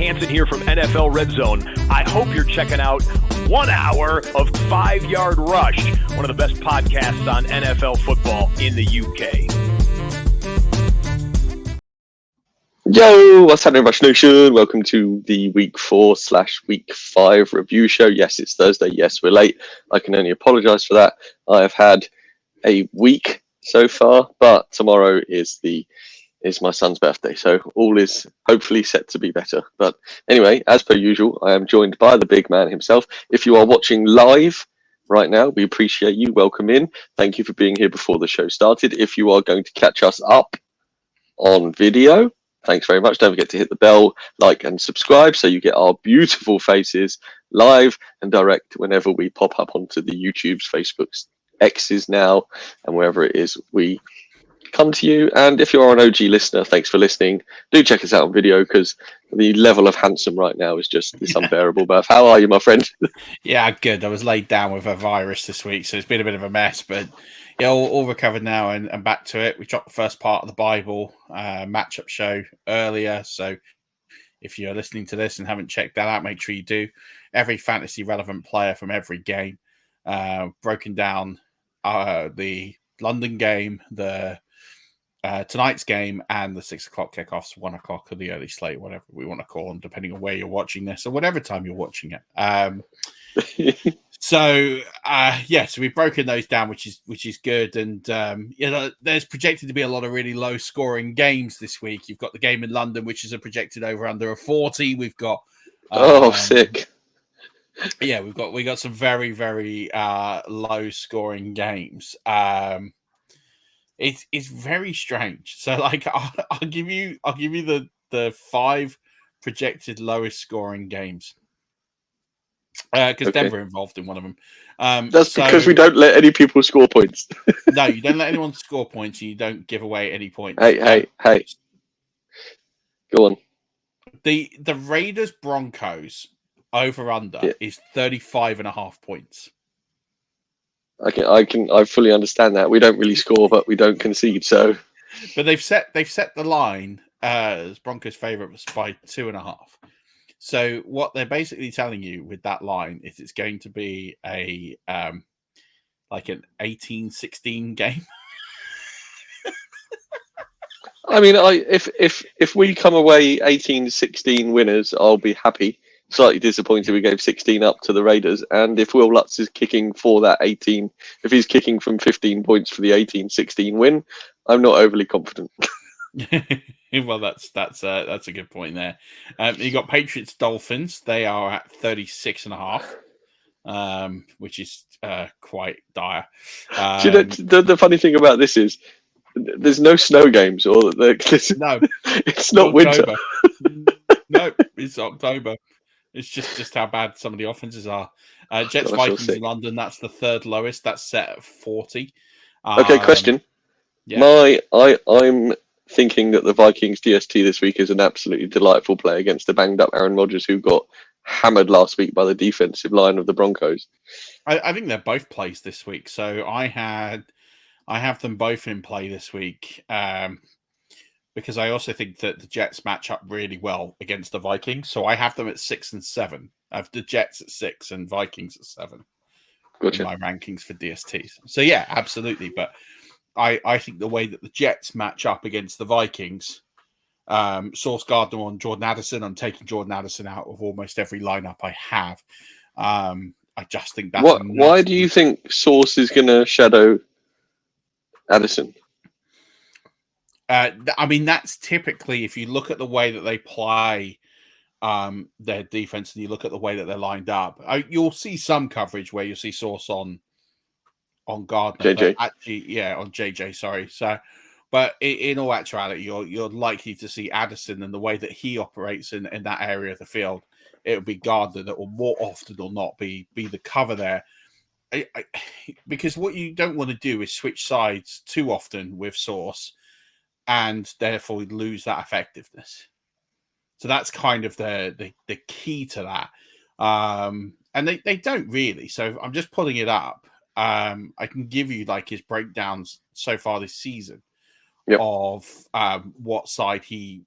Hansen here from NFL Red Zone. I hope you're checking out 1 hour of 5 Yard Rush, one of the best podcasts on NFL football in the UK. Yo, what's happening, Rush Nation? Welcome to the Week 4/Week 5 review show. Yes, it's Thursday. Yes, we're late. I can only apologise for that. I have had a week so far, but tomorrow is my son's birthday, so all is hopefully set to be better. But anyway, as per usual, I am joined by the big man himself. If you are watching live right now, we appreciate you. Welcome in. Thank you for being here before the show started. If you are going to catch us up on video, thanks very much. Don't forget to hit the bell, like, and subscribe so you get our beautiful faces live and direct whenever we pop up onto the YouTubes, Facebooks, X's now, and wherever it is we come to you. And if you're an OG listener, thanks for listening. Do check us out on video because the level of handsome right now is just unbearable. But how are you, my friend? Yeah, good. I was laid down with a virus this week, so it's been a bit of a mess, but yeah, all recovered now and back to it. We dropped the first part of the Bible matchup show earlier, so if you're listening to this and haven't checked that out, make sure you do. Every fantasy relevant player from every game, broken down the London game, the tonight's game, and the 6 o'clock kickoffs, 1 o'clock, or the early slate, whatever we want to call them, depending on where you're watching this or whatever time you're watching it. So we've broken those down, which is good. And there's projected to be a lot of really low scoring games this week. You've got the game in London, which is a projected over under of 40. We've got sick. Yeah, we got some very, very low scoring games. It's very strange. So like I'll give you the 5 projected lowest scoring games. Because Denver involved in one of them. That's because we don't let any people score points. No, you don't let anyone score points, and you don't give away any points. Hey. Go on. The Raiders Broncos over under is 35.5 points. Okay, I fully understand that. We don't really score, but we don't concede. So, but they've set the line as Broncos favourites by 2.5. So what they're basically telling you with that line is it's going to be a like an 18-16 game. I mean, if we come away 18-16 winners, I'll be happy. Slightly disappointed we gave 16 up to the Raiders. And if Will Lutz is kicking for that 18, if he's kicking from 15 points for the 18-16 win, I'm not overly confident. Well, that's a good point there. You got Patriots Dolphins. They are at 36.5, which is quite dire. Do you know, the funny thing about this is there's no snow games, or no, it's not winter. No, it's October. It's just how bad some of the offenses are. Jets Vikings in London. That's the 3rd lowest. That's set at 40. Okay, question. Yeah. I'm thinking that the Vikings DST this week is an absolutely delightful play against the banged up Aaron Rodgers, who got hammered last week by the defensive line of the Broncos. I think they're both plays this week. So I have them both in play this week because I also think that the Jets match up really well against the Vikings. So I have them at 6 and 7. I have the Jets at 6 and Vikings at 7. Gotcha. In my rankings for DSTs. So yeah, absolutely. But I think the way that the Jets match up against the Vikings, Sauce Gardner on Jordan Addison. I'm taking Jordan Addison out of almost every lineup I have. I just think that's why do you think Sauce is going to shadow Addison? I mean, that's typically, if you look at the way that they play their defense and you look at the way that they're lined up, you'll see some coverage where you'll see Sauce on Gardner, JJ. On JJ. Sorry. So, but in all actuality, you're likely to see Addison and the way that he operates in that area of the field. It will be Gardner that will more often or not be the cover there. Because what you don't want to do is switch sides too often with Sauce and therefore lose that effectiveness. So that's kind of the key to that. And they don't really. So I'm just pulling it up. I can give you like his breakdowns so far this season of what side he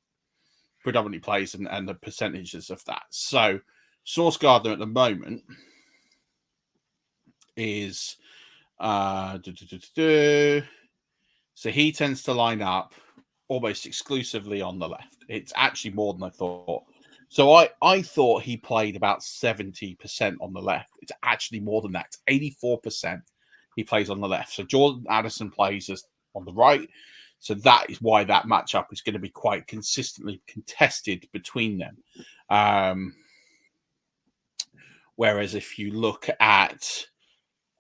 predominantly plays and the percentages of that. So Sauce Gardner at the moment is so he tends to line up almost exclusively on the left. It's actually more than I thought. So I thought he played about 70% on the left. It's actually more than that. It's 84% he plays on the left. So Jordan Addison plays as on the right. So that is why that matchup is going to be quite consistently contested between them. Whereas if you look at,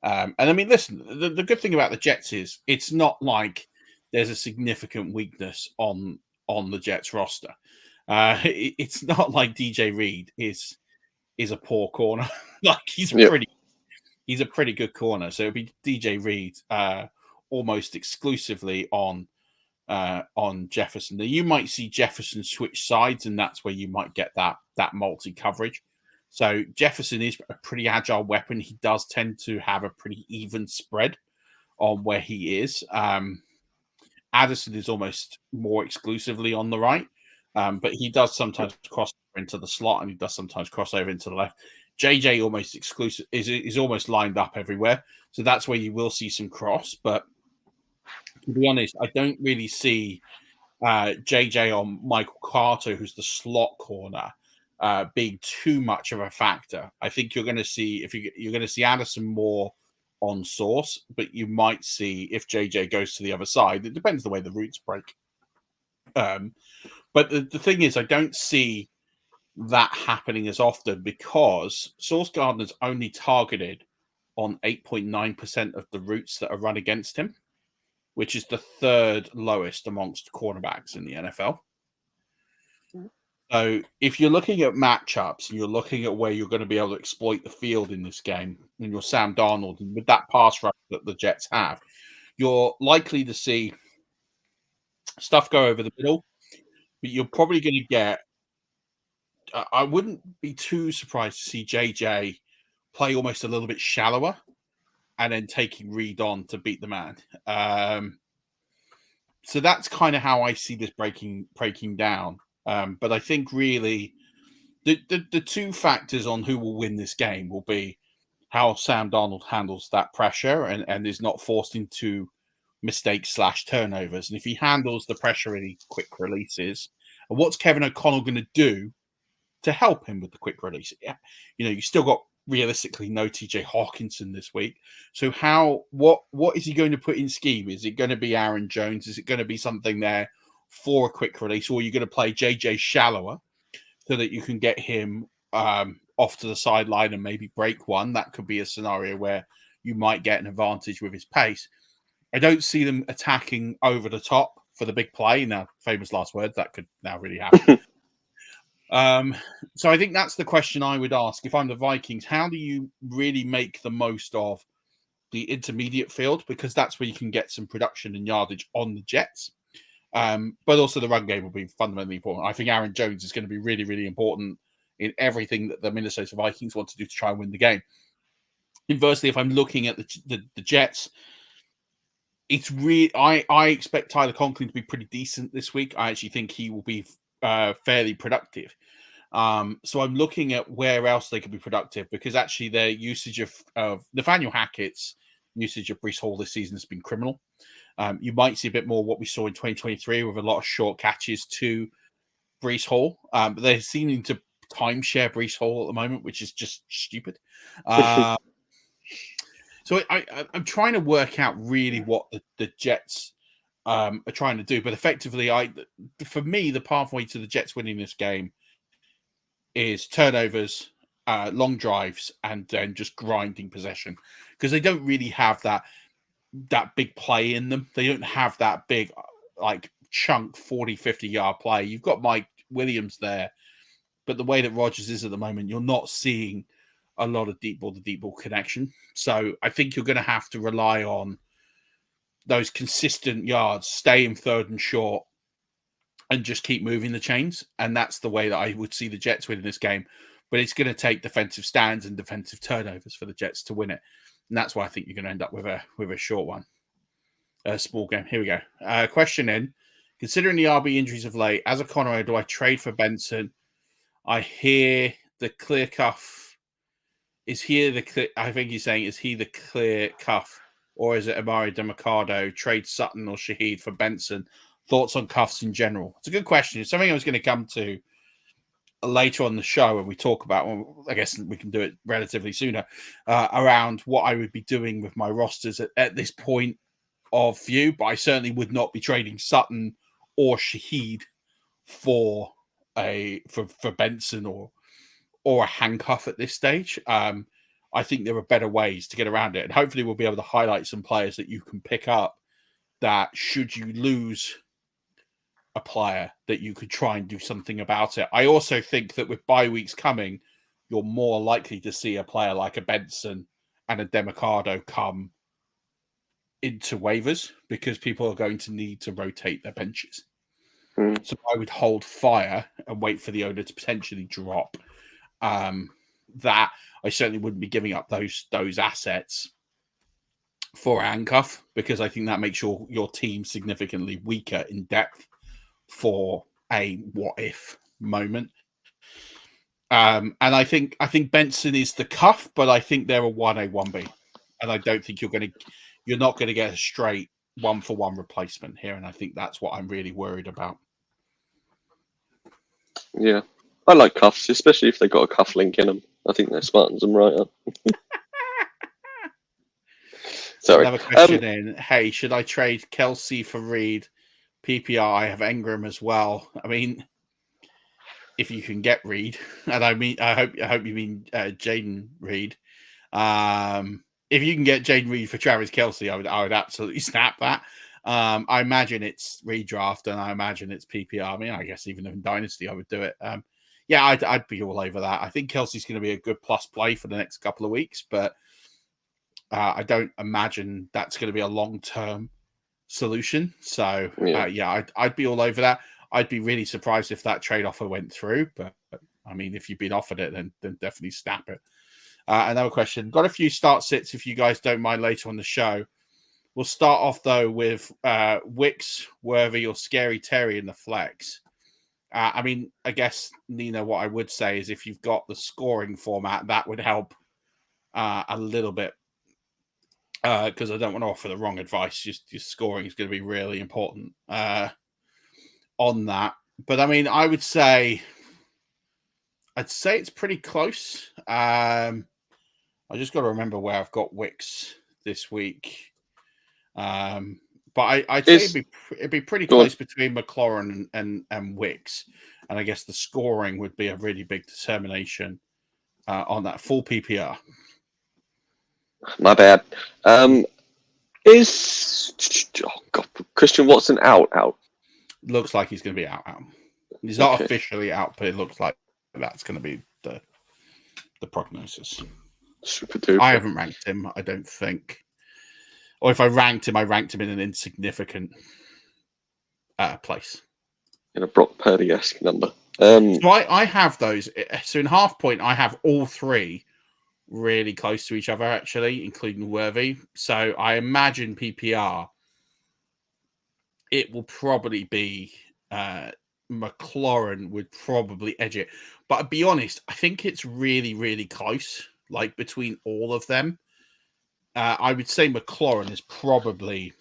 and I mean, listen, the good thing about the Jets is it's not like there's a significant weakness on the Jets roster. It's not like DJ Reed is a poor corner. Like he's a pretty good corner. So it'd be DJ Reed almost exclusively on Jefferson. Now, you might see Jefferson switch sides, and that's where you might get that multi coverage. So Jefferson is a pretty agile weapon. He does tend to have a pretty even spread on where he is. Addison is almost more exclusively on the right, but he does sometimes cross into the slot, and he does sometimes cross over into the left. JJ almost exclusive is almost lined up everywhere, so that's where you will see some cross. But to be honest, I don't really see JJ on Michael Carter, who's the slot corner, being too much of a factor. I think you're going to see you're going to see Addison more on Sauce, but you might see if JJ goes to the other side. It depends the way the routes break. But the thing is, I don't see that happening as often because Sauce Gardner's only targeted on 8.9% of the routes that are run against him, which is the third lowest amongst cornerbacks in the NFL. So if you're looking at matchups and you're looking at where you're going to be able to exploit the field in this game, and you're Sam Darnold, and with that pass rush that the Jets have, you're likely to see stuff go over the middle, but you're probably going to get I wouldn't be too surprised to see JJ play almost a little bit shallower and then taking Reed on to beat the man. So that's kind of how I see this breaking down. But I think really the two factors on who will win this game will be how Sam Darnold handles that pressure and is not forced into mistakes / turnovers. And if he handles the pressure in quick releases, and what's Kevin O'Connell going to do to help him with the quick release? Yeah, you still got realistically no TJ Hawkinson this week. So what is he going to put in scheme? Is it going to be Aaron Jones? Is it going to be something there for a quick release? Or are you going to play JJ shallower so that you can get him off to the sideline and maybe break one? That could be a scenario where you might get an advantage with his pace. I don't see them attacking over the top for the big play. Now, famous last words, that could now really happen. So I think that's the question I would ask. If I'm the Vikings, how do you really make the most of the intermediate field? Because that's where you can get some production and yardage on the Jets. But also the run game will be fundamentally important. I think Aaron Jones is going to be really, really important in everything that the Minnesota Vikings want to do to try and win the game. Inversely, if I'm looking at the Jets, it's really I expect Tyler Conklin to be pretty decent this week. I actually think he will be fairly productive. So I'm looking at where else they could be productive, because actually their usage of Nathaniel Hackett's usage of Breece Hall this season has been criminal. You might see a bit more what we saw in 2023 with a lot of short catches to Breece Hall. But they're seeming to timeshare Breece Hall at the moment, which is just stupid. So I'm trying to work out really what the Jets are trying to do. But effectively, for me, the pathway to the Jets winning this game is turnovers, long drives, and then just grinding possession, because they don't really have that big play in them. They don't have that big like chunk 40-50 yard play. You've got Mike Williams there, but the way that Rodgers is at the moment, you're not seeing a lot of deep ball connection. So I think you're going to have to rely on those consistent yards, stay in third and short, and just keep moving the chains. And that's the way that I would see the Jets winning this game. But it's going to take defensive stands and defensive turnovers for the Jets to win it. And that's why I think you're going to end up with a short one. A small game. Here we go. Question in. Considering the RB injuries of late, as a Conroe, do I trade for Benson? I hear the clear cuff. Is he the clear? I think he's saying, is he the clear cuff, or is it Amari DeMarcado? Trade Sutton or Shaheed for Benson? Thoughts on cuffs in general? It's a good question. It's something I was going to come to later on the show when we talk about. Well, I guess we can do it relatively sooner around what I would be doing with my rosters at this point of view. But I certainly would not be trading Sutton or Shaheed for Benson or a handcuff at this stage. I think there are better ways to get around it, and hopefully we'll be able to highlight some players that you can pick up that, should you lose a player, that you could try and do something about it. I also think that with bye weeks coming, you're more likely to see a player like a Benson and a DeMarcado come into waivers because people are going to need to rotate their benches. So I would hold fire and wait for the owner to potentially drop. That I certainly wouldn't be giving up those assets for a handcuff, because I think that makes your team significantly weaker in depth for a what if moment. And I think Benson is the cuff, but I think they're a 1A, 1B. And I don't think you're not going to get a straight 1-for-1 replacement here. And I think that's what I'm really worried about. Yeah. I like cuffs, especially if they've got a cuff link in them. I think they're smartens them right up. Sorry. Another question in. Hey, should I trade Kelsey for Reed? PPR, I have Engram as well. I mean, if you can get Reed, and I hope you mean Jaden Reed. If you can get Jaden Reed for Travis Kelsey, I would absolutely snap that. I imagine it's redraft, and I imagine it's PPR. I mean, I guess even in Dynasty, I would do it. Yeah, I'd be all over that. I think Kelsey's going to be a good plus play for the next couple of weeks, but I don't imagine that's going to be a long-term solution. So, yeah, I'd be all over that. I'd be really surprised if that trade offer went through, but I mean, if you've been offered it, then definitely snap it. Another question. Got a few start sits if you guys don't mind later on the show. We'll start off, though, with Wicks, Worthy, or Scary Terry in the flex. I mean, I guess, Nina, what I would say is if you've got the scoring format, that would help a little bit, because I don't want to offer the wrong advice. Just your scoring is going to be really important on that. But, I mean, I'd say it's pretty close. I just got to remember where I've got Wicks this week. But I'd say it'd be pretty close between McLaurin and Wicks. And I guess the scoring would be a really big determination on that full PPR. My bad. Is Christian Watson out? Looks like he's going to be out. He's not officially out, but it looks like that's going to be the prognosis. Super duper. I haven't ranked him, I don't think. Or if I ranked him in an insignificant place. In a Brock Purdy-esque number. So I have those. So in half point, I have all three really close to each other, actually, including Worthy. So I imagine PPR, it will probably be McLaurin would probably edge it. But to be honest, I think it's really, really close, like between all of them. I would say McLaurin is probably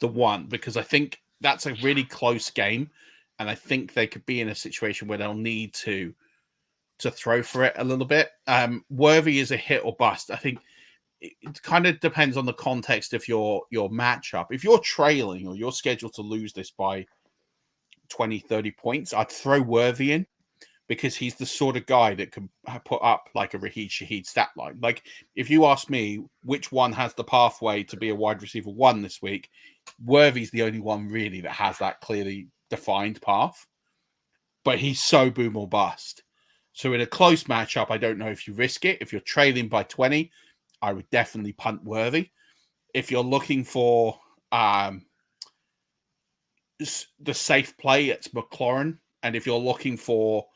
the one, because I think that's a really close game, and I think they could be in a situation where they'll need to throw for it a little bit. Worthy is a hit or bust. I think it kind of depends on the context of your matchup. If you're trailing or you're scheduled to lose this by 20, 30 points, I'd throw Worthy in, because he's the sort of guy that can put up like a Raheed Shaheed stat line. Like, if you ask me which one has the pathway to be a wide receiver 1 this week, Worthy's the only one really that has that clearly defined path. But he's so boom or bust. So in a close matchup, I don't know if you risk it. If you're trailing by 20, I would definitely punt Worthy. If you're looking for the safe play, it's McLaurin. And if you're looking for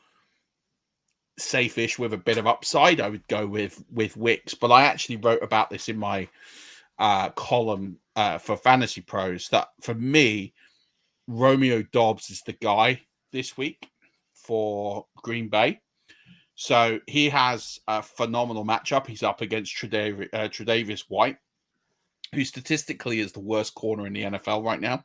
safe-ish with a bit of upside, I would go with Wicks. But I actually wrote about this in my column for Fantasy Pros, that for me, Romeo Dobbs is the guy this week for Green Bay. So he has a phenomenal matchup. He's up against Tre'Davious White, who statistically is the worst corner in the NFL right now.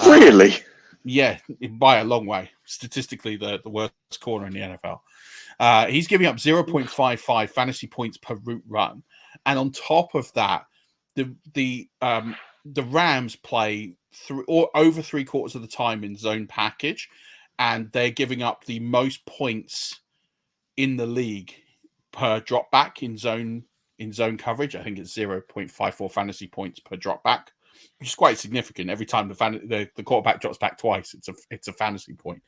Really? Yeah, by a long way. Statistically, the worst corner in the NFL. He's giving up 0.55 fantasy points per route run. And on top of that, the Rams play through or over 3/4 of the time in zone package, and they're giving up the most points in the league per drop back in zone coverage. I think it's 0.54 fantasy points per drop back, which is quite significant. Every time the quarterback drops back twice, it's a fantasy point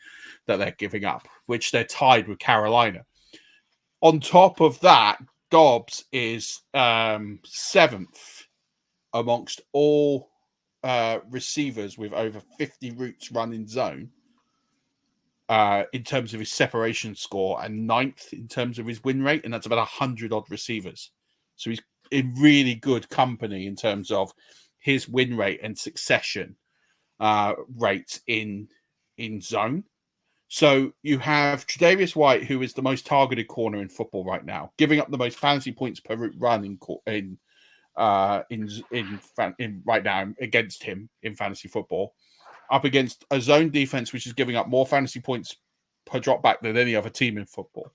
that they're giving up, which they're tied with Carolina. On top of that, Dobbs is 7th amongst all receivers with over 50 routes run in zone in terms of his separation score, and 9th in terms of his win rate, and that's about 100 odd receivers. So he's in really good company in terms of his win rate and succession rates in zone. So you have Tre'Davious White, who is the most targeted corner in football right now, giving up the most fantasy points per route run in right now against him in fantasy football, up against a zone defense which is giving up more fantasy points per drop back than any other team in football.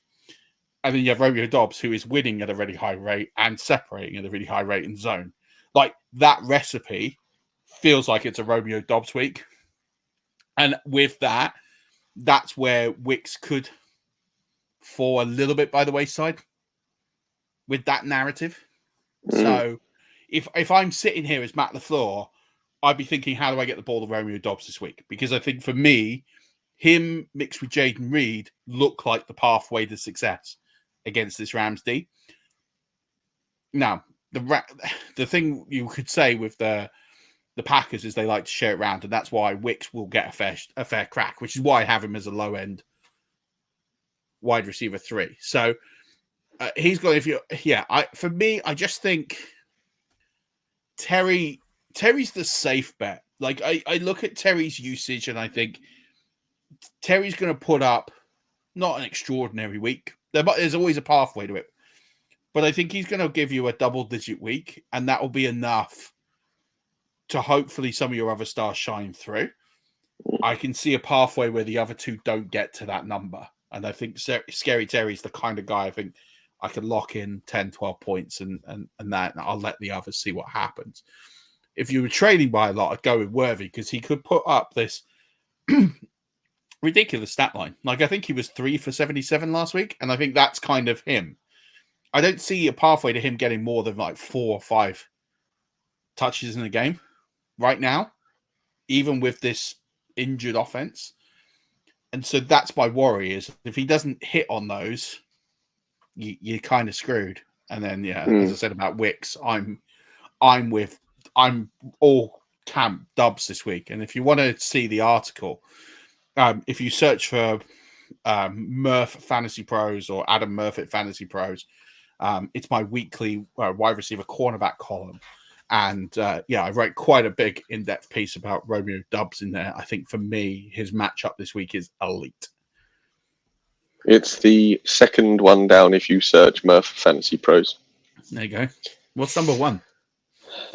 And then you have Romeo Dobbs, who is winning at a really high rate and separating at a really high rate in zone. Like, that recipe feels like it's a Romeo Dobbs week. And with that, that's where Wicks could fall a little bit by the wayside with that narrative. So if I'm sitting here as Matt LaFleur, I'd be thinking, how do I get the ball to Romeo Dobbs this week? Because I think for me, him mixed with Jaden Reed look like the pathway to success against this Rams D. Now, the thing you could say with the Packers is they like to share it around, and that's why Wicks will get a fair crack, which is why I have him as a low end wide receiver 3. So he's got, for me, I just think Terry's the safe bet. Like, I look at Terry's usage and I think Terry's going to put up not an extraordinary week. There's always a pathway to it. But I think he's going to give you a double-digit week, and that will be enough to hopefully some of your other stars shine through. I can see a pathway where the other two don't get to that number. And I think Scary Terry's the kind of guy I think I can lock in 10, 12 points and that, and I'll let the others see what happens. If you were trading by a lot, I'd go with Worthy, because he could put up this ridiculous stat line. Like, I think he was 3 for 77 last week, and I think that's kind of him. I don't see a pathway to him getting more than like 4 or 5 touches in a game right now, even with this injured offense. And so that's my worry, is if he doesn't hit on those, you're kind of screwed. And then, as I said about Wicks, I'm all camp Dubs this week. And if you want to see the article, if you search for Murf Fantasy Pros or Adam Murphy Fantasy Pros, it's my weekly wide receiver cornerback column. And I wrote quite a big in-depth piece about Romeo Dobbs in there. I think for me, his matchup this week is elite. It's the second one down if you search Murf Fantasy Pros. There you go. What's number 1?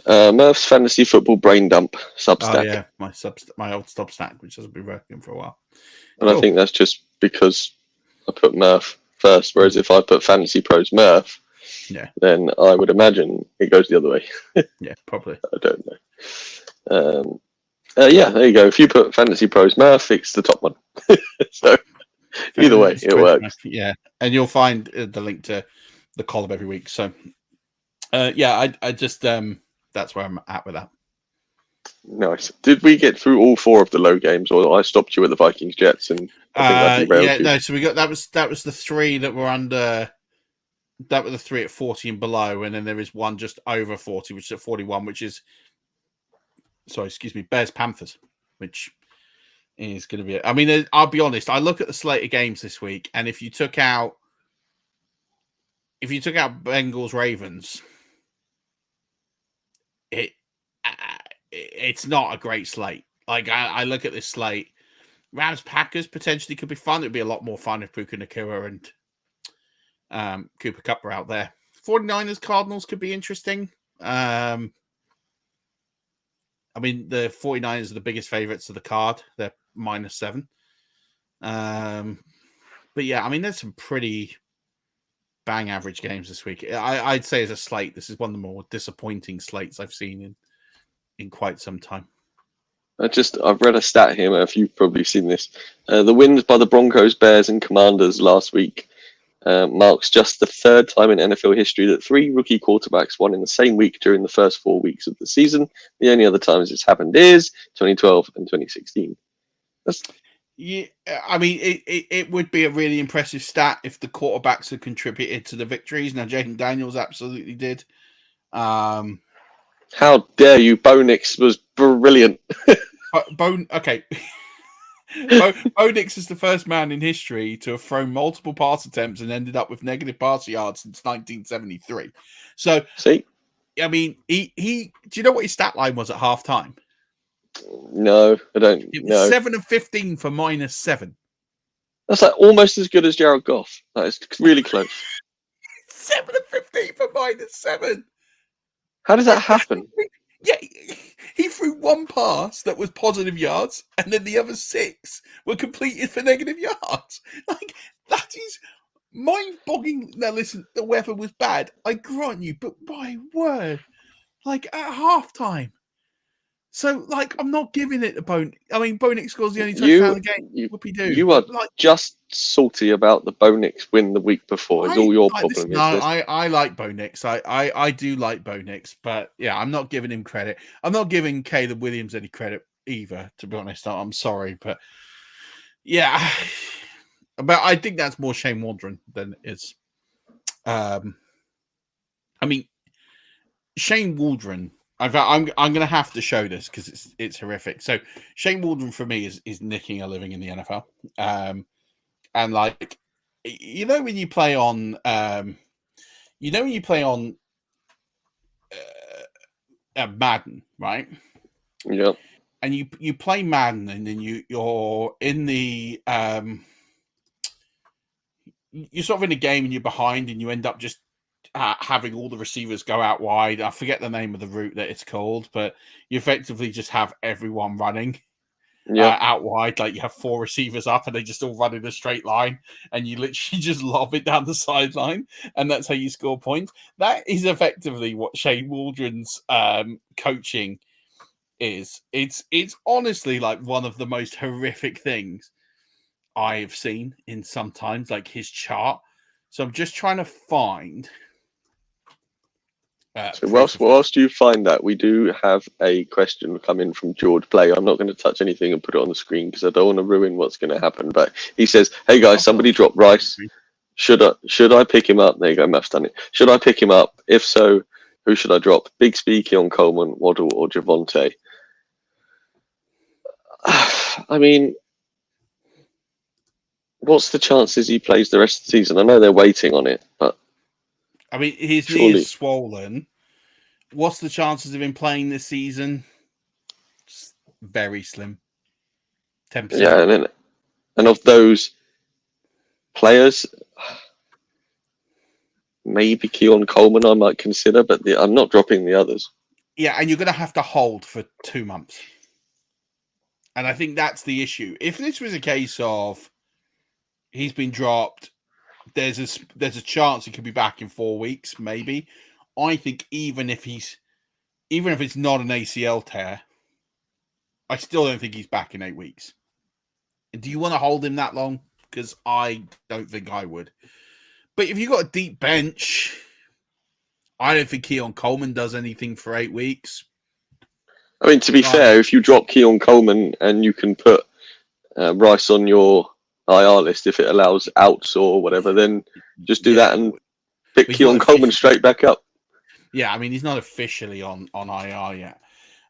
Murph's Fantasy Football Brain Dump Substack. Oh, yeah, my old Substack, which hasn't been working for a while. And cool. I think that's just because I put Murph first, whereas if I put Fantasy Pros Murph, then I would imagine it goes the other way. Yeah, probably. I don't know. There you go. If you put Fantasy Pros Murph, it's the top one. So either way, it works. Yeah, and you'll find the link to the column every week. So, I just that's where I'm at with that. Nice. Did we get through all 4 of the low games, or I stopped you at the Vikings Jets? And I think no. So we got that was the 3 that were under. That were the 3 at 40 and below, and then there is one just over 40, which is at 41, which is Bears Panthers, which is going to be. I mean, I'll be honest. I look at the slate of games this week, and if you took out Bengals Ravens, it's not a great slate. Like, I look at this slate. Rams Packers potentially could be fun. It'd be a lot more fun if Puka Nakua and Cooper Kupp are out there. 49ers Cardinals could be interesting. I mean, the 49ers are the biggest favorites of the card. They're -7. But yeah, I mean, there's some pretty bang average games this week. I'd say as a slate, this is one of the more disappointing slates I've seen in quite some time. I've read a stat here, if you've probably seen this. The wins by the Broncos, Bears, and Commanders last week marks just the third time in NFL history that 3 rookie quarterbacks won in the same week during the first 4 weeks of the season. The only other times it's happened is 2012 and 2016. Yeah, I mean, it would be a really impressive stat if the quarterbacks had contributed to the victories. Now, Jaden Daniels absolutely did. How dare you? Bo Nix was brilliant. Okay. Bo Nix is the first man in history to have thrown multiple pass attempts and ended up with negative pass yards since 1973. So, see, I mean, he do you know what his stat line was at halftime? No, I don't. It was know. 7 of 15 for -7. That's like almost as good as Jared Goff. That is really close. 7 of 15 for -7. How does that happen? Yeah, he threw one pass that was positive yards, and then the other 6 were completed for negative yards. Like, that is mind-boggling. Now, listen, the weather was bad, I grant you, but my word, like at halftime. So, like, I'm not giving it to Bo. I mean, Bo Nix scores the only touchdown of the game. Whoopie-doo. You are just salty about the Bo Nix win the week before. Is all your problem. I like Bo Nix. I do like Bo Nix, but yeah, I'm not giving him credit. I'm not giving Caleb Williams any credit either, to be honest. I'm sorry, but yeah. But I think that's more Shane Waldron than it is. I mean, Shane Waldron. I'm going to have to show this because it's horrific. So Shane Waldron for me is nicking a living in the NFL. And like, when you play on, Madden, right? Yeah. And you play Madden, and then you're in the you're sort of in a game and you're behind, and you end up just having all the receivers go out wide. I forget the name of the route that it's called, but you effectively just have everyone running out wide. Like, you have 4 receivers up and they just all run in a straight line, and you literally just lob it down the sideline, and that's how you score points. That is effectively what Shane Waldron's coaching is. It's honestly like one of the most horrific things I've seen in some times, like his chart. So I'm just trying to find. So whilst you find that, we do have a question coming from George Play. I'm not going to touch anything and put it on the screen because I don't want to ruin what's going to happen. But he says, "Hey guys, somebody dropped Rice. Should I pick him up?" There you go, Matt's done it. Should I pick him up? If so, who should I drop? Big Speaky on Coleman, Waddle, or Javonte? I mean, what's the chances he plays the rest of the season? I know they're waiting on it, but I mean, his knee is swollen. What's the chances of him playing this season? Very slim. 10%. Yeah, and of those players, maybe Keon Coleman I might consider, but I'm not dropping the others. Yeah, and you're going to have to hold for 2 months. And I think that's the issue. If this was a case of he's been dropped, there's a chance he could be back in 4 weeks, maybe. I think even if it's not an ACL tear, I still don't think he's back in 8 weeks. Do you want to hold him that long? Because I don't think I would. But if you've got a deep bench, I don't think Keon Coleman does anything for 8 weeks. I mean, to be fair, if you drop Keon Coleman and you can put Rice on your IR list, if it allows outs or whatever, then just do that and pick Keon Coleman straight back up. Yeah, I mean, he's not officially on IR yet.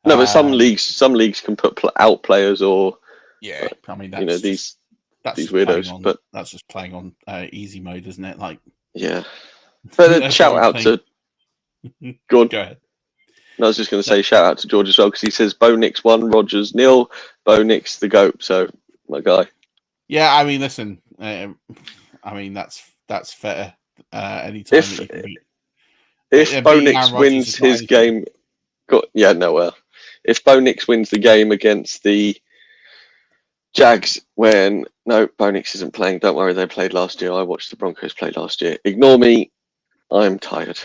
No, but some leagues can put out players or I mean, that's these weirdos. But that's just playing on easy mode, isn't it? Like, yeah. But shout out to. Go on. Go ahead. And I was just going to say shout out to George as well because he says Bo Nix 1, Rogers 0, Bo Nix the GOAT. So my guy. Yeah, I mean, listen, I mean that's fair. Anytime that you can beat. If Bo beating Nix Aaron Rodgers wins is not his anything. game, if Bo Nix wins the game against the Jags, Bo Nix isn't playing. Don't worry, they played last year. I watched the Broncos play last year. Ignore me. I'm tired.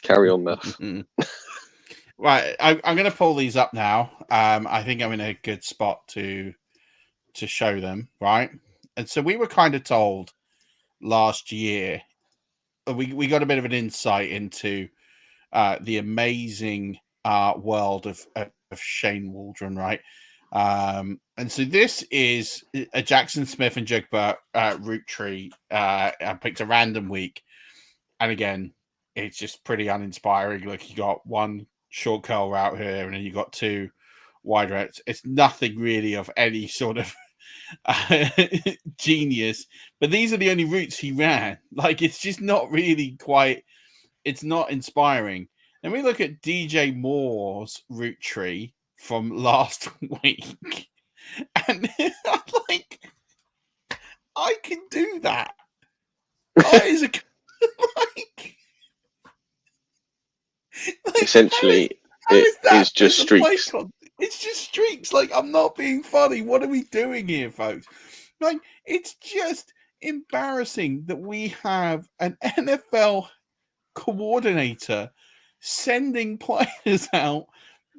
Carry on, Murph. Right, I'm going to pull these up now. I think I'm in a good spot to show them, right? And so we were kind of told last year, we got a bit of an insight into the amazing world of Shane Waldron, right? And so this is a Jackson Smith and Jigba root tree. I picked a random week, and again, it's just pretty uninspiring. Like, you got one short curl route here, and then you got two wide routes. It's nothing really of any sort of genius, but these are the only routes he ran. Like, it's just not really quite. It's not inspiring. And we look at DJ Moore's route tree from last week, and I'm like, I can do that. That is a like, Essentially, how is that? is just streaks. It's just streaks. Like, I'm not being funny. What are we doing here, folks? Like, it's just embarrassing that we have an NFL coordinator sending players out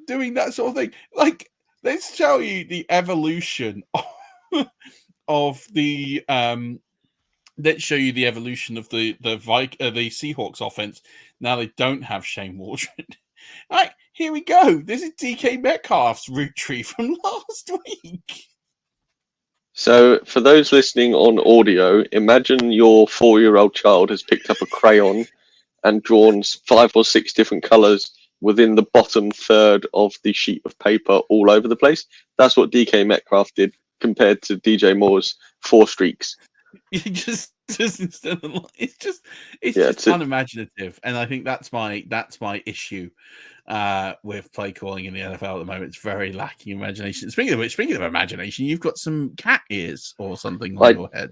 doing that sort of thing. Like, let's show you the evolution of the let's show you the evolution of the Seahawks offense. Now they don't have Shane Waldron. Right, here we go. This is DK Metcalf's route tree from last week. So, for those listening on audio, imagine your 4-year-old child has picked up a crayon and drawn 5 or 6 different colours within the bottom third of the sheet of paper all over the place. That's what DK Metcalf did compared to DJ Moore's 4 streaks. Just instead of, it's just unimaginative, and I think that's my issue with play calling in the NFL at the moment. It's very lacking imagination. Speaking of imagination, you've got some cat ears or something on your head.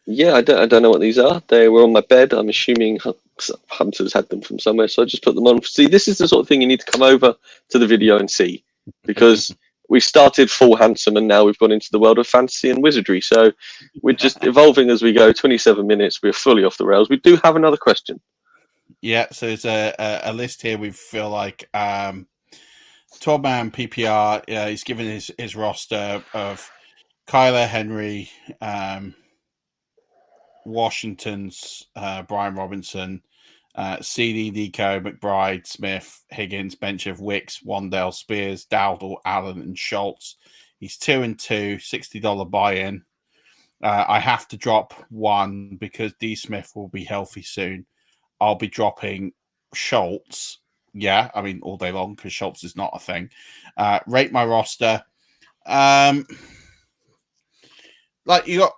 Yeah, I don't know what these are. They were on my bed. I'm assuming Hunter's had them from somewhere, so I just put them on. See, this is the sort of thing you need to come over to the video and see, because we started full handsome and now we've gone into the world of fantasy and wizardry. So we're just evolving as we go. 27 minutes, we're fully off the rails. We do have another question. Yeah, so it's a list here. We feel like 12-man PPR. He's given his roster of Kyler, Henry, Washington's Brian Robinson, CD, Nico, McBride, Smith, Higgins, bench of Wicks, Wandale, Spears, Dowdle, Allen, and Schultz. He's 2-2, $60 buy-in. I have to drop one because D. Smith will be healthy soon. I'll be dropping Schultz. Yeah, I mean, all day long, because Schultz is not a thing. Rate my roster. Like, you got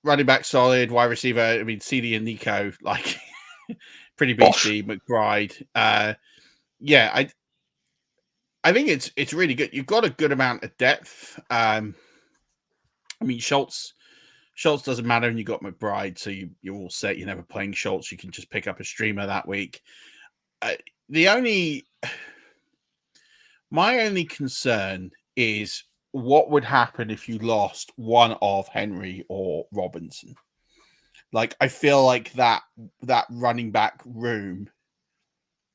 running back solid, wide receiver. I mean, CD and Nico, like, pretty beastly. McBride. Yeah, I think it's really good. You've got a good amount of depth. I mean, Schultz doesn't matter, and you got McBride, so you're all set. You're never playing Schultz. You can just pick up a streamer that week. My only concern is what would happen if you lost one of Henry or Robinson. Like, I feel like that running back room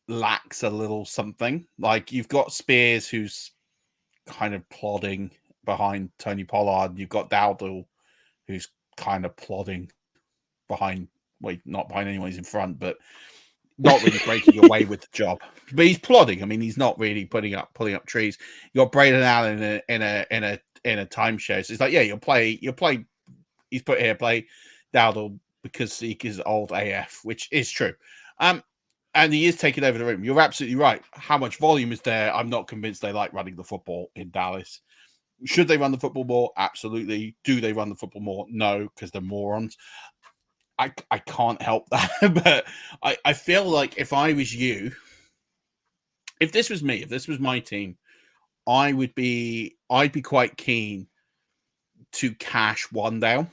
lacks a little something. Like, you've got Spears, who's kind of plodding behind Tony Pollard. You've got Dowdle, who's kind of plodding behind, not behind anyone, he's in front, but not really breaking away with the job. But he's plodding. I mean, he's not really pulling up trees. You got Braden Allen in a timeshare. So it's like, yeah, you'll play. He's put here, play Dowdle because he is old AF, which is true. And he is taking over the room. You're absolutely right. How much volume is there? I'm not convinced they like running the football in Dallas. Should they run the football more? Absolutely. Do they run the football more? No, because they're morons. I can't help that. But I feel like if I was you, if this was me, if this was my team, I'd be quite keen to cash Wandale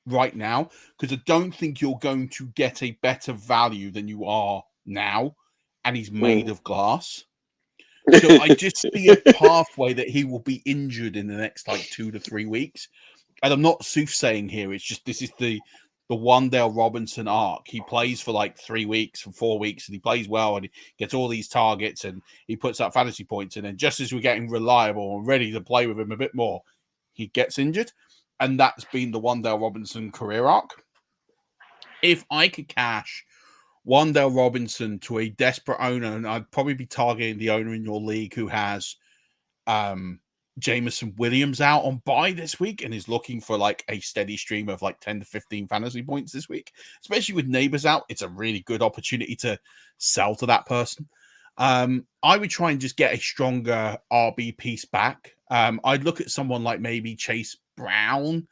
right now, because I don't think you're going to get a better value than you are now, and he's made of glass. So I just see a pathway that he will be injured in the next like 2 to 3 weeks. And I'm not soothsaying here. It's just this is the Wandale Robinson arc. He plays for like 3 weeks, for 4 weeks, and he plays well, and he gets all these targets, and he puts up fantasy points. And then just as we're getting reliable and ready to play with him a bit more, he gets injured. And that's been the Wandale Robinson career arc. If I could cash Wandale Robinson to a desperate owner, and I'd probably be targeting the owner in your league who has Jameson Williams out on bye this week and is looking for like a steady stream of like 10 to 15 fantasy points this week, especially with neighbors out, it's a really good opportunity to sell to that person. I would try and just get a stronger RB piece back. I'd look at someone like maybe Chase Brown.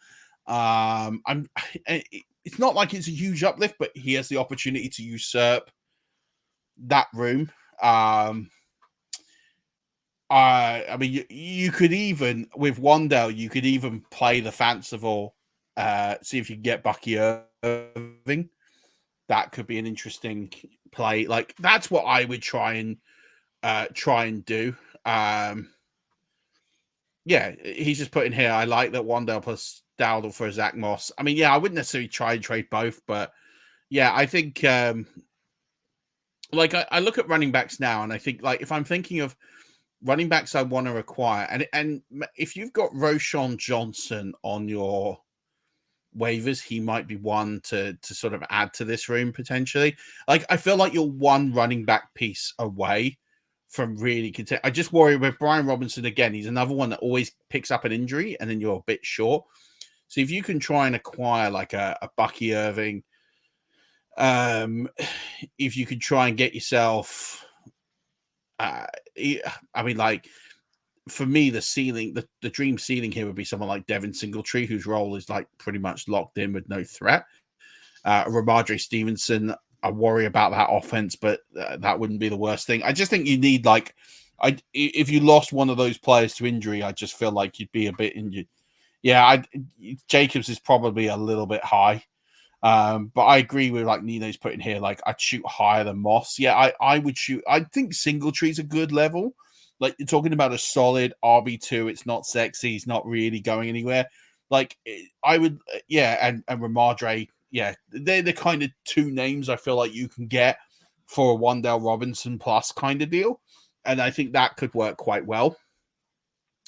It's not like it's a huge uplift, but he has the opportunity to usurp that room. I mean, you could even, with Wandale, you could even play the fanciful, see if you can get Bucky Irving. That could be an interesting play. Like, that's what I would try and do. Yeah, he's just putting here, I like that Wandale plus Dowdle for Zach Moss. I mean, yeah, I wouldn't necessarily try and trade both, but yeah, I think like I look at running backs now, and I think like if I'm thinking of running backs I want to acquire, and if you've got Roschon Johnson on your waivers, he might be one to sort of add to this room potentially. Like, I feel like you're one running back piece away from really content. I just worry with Brian Robinson again. He's another one that always picks up an injury, and then you're a bit short. So if you can try and acquire like a Bucky Irving, if you could try and get yourself, I mean, like, for me, the ceiling, the dream ceiling here would be someone like Devin Singletary, whose role is like pretty much locked in with no threat. Ramondre Stevenson, I worry about that offense, but that wouldn't be the worst thing. I just think you need like, if you lost one of those players to injury, I just feel like you'd be a bit injured. Yeah, Jacobs is probably a little bit high. But I agree with like Nino's putting here, like I'd shoot higher than Moss. Yeah, I would shoot. I think Singletary's a good level. Like, you're talking about a solid RB2. It's not sexy. He's not really going anywhere. Like, I would, yeah, and Ramondre, yeah, they're the kind of two names I feel like you can get for a Wandale Robinson plus kind of deal. And I think that could work quite well.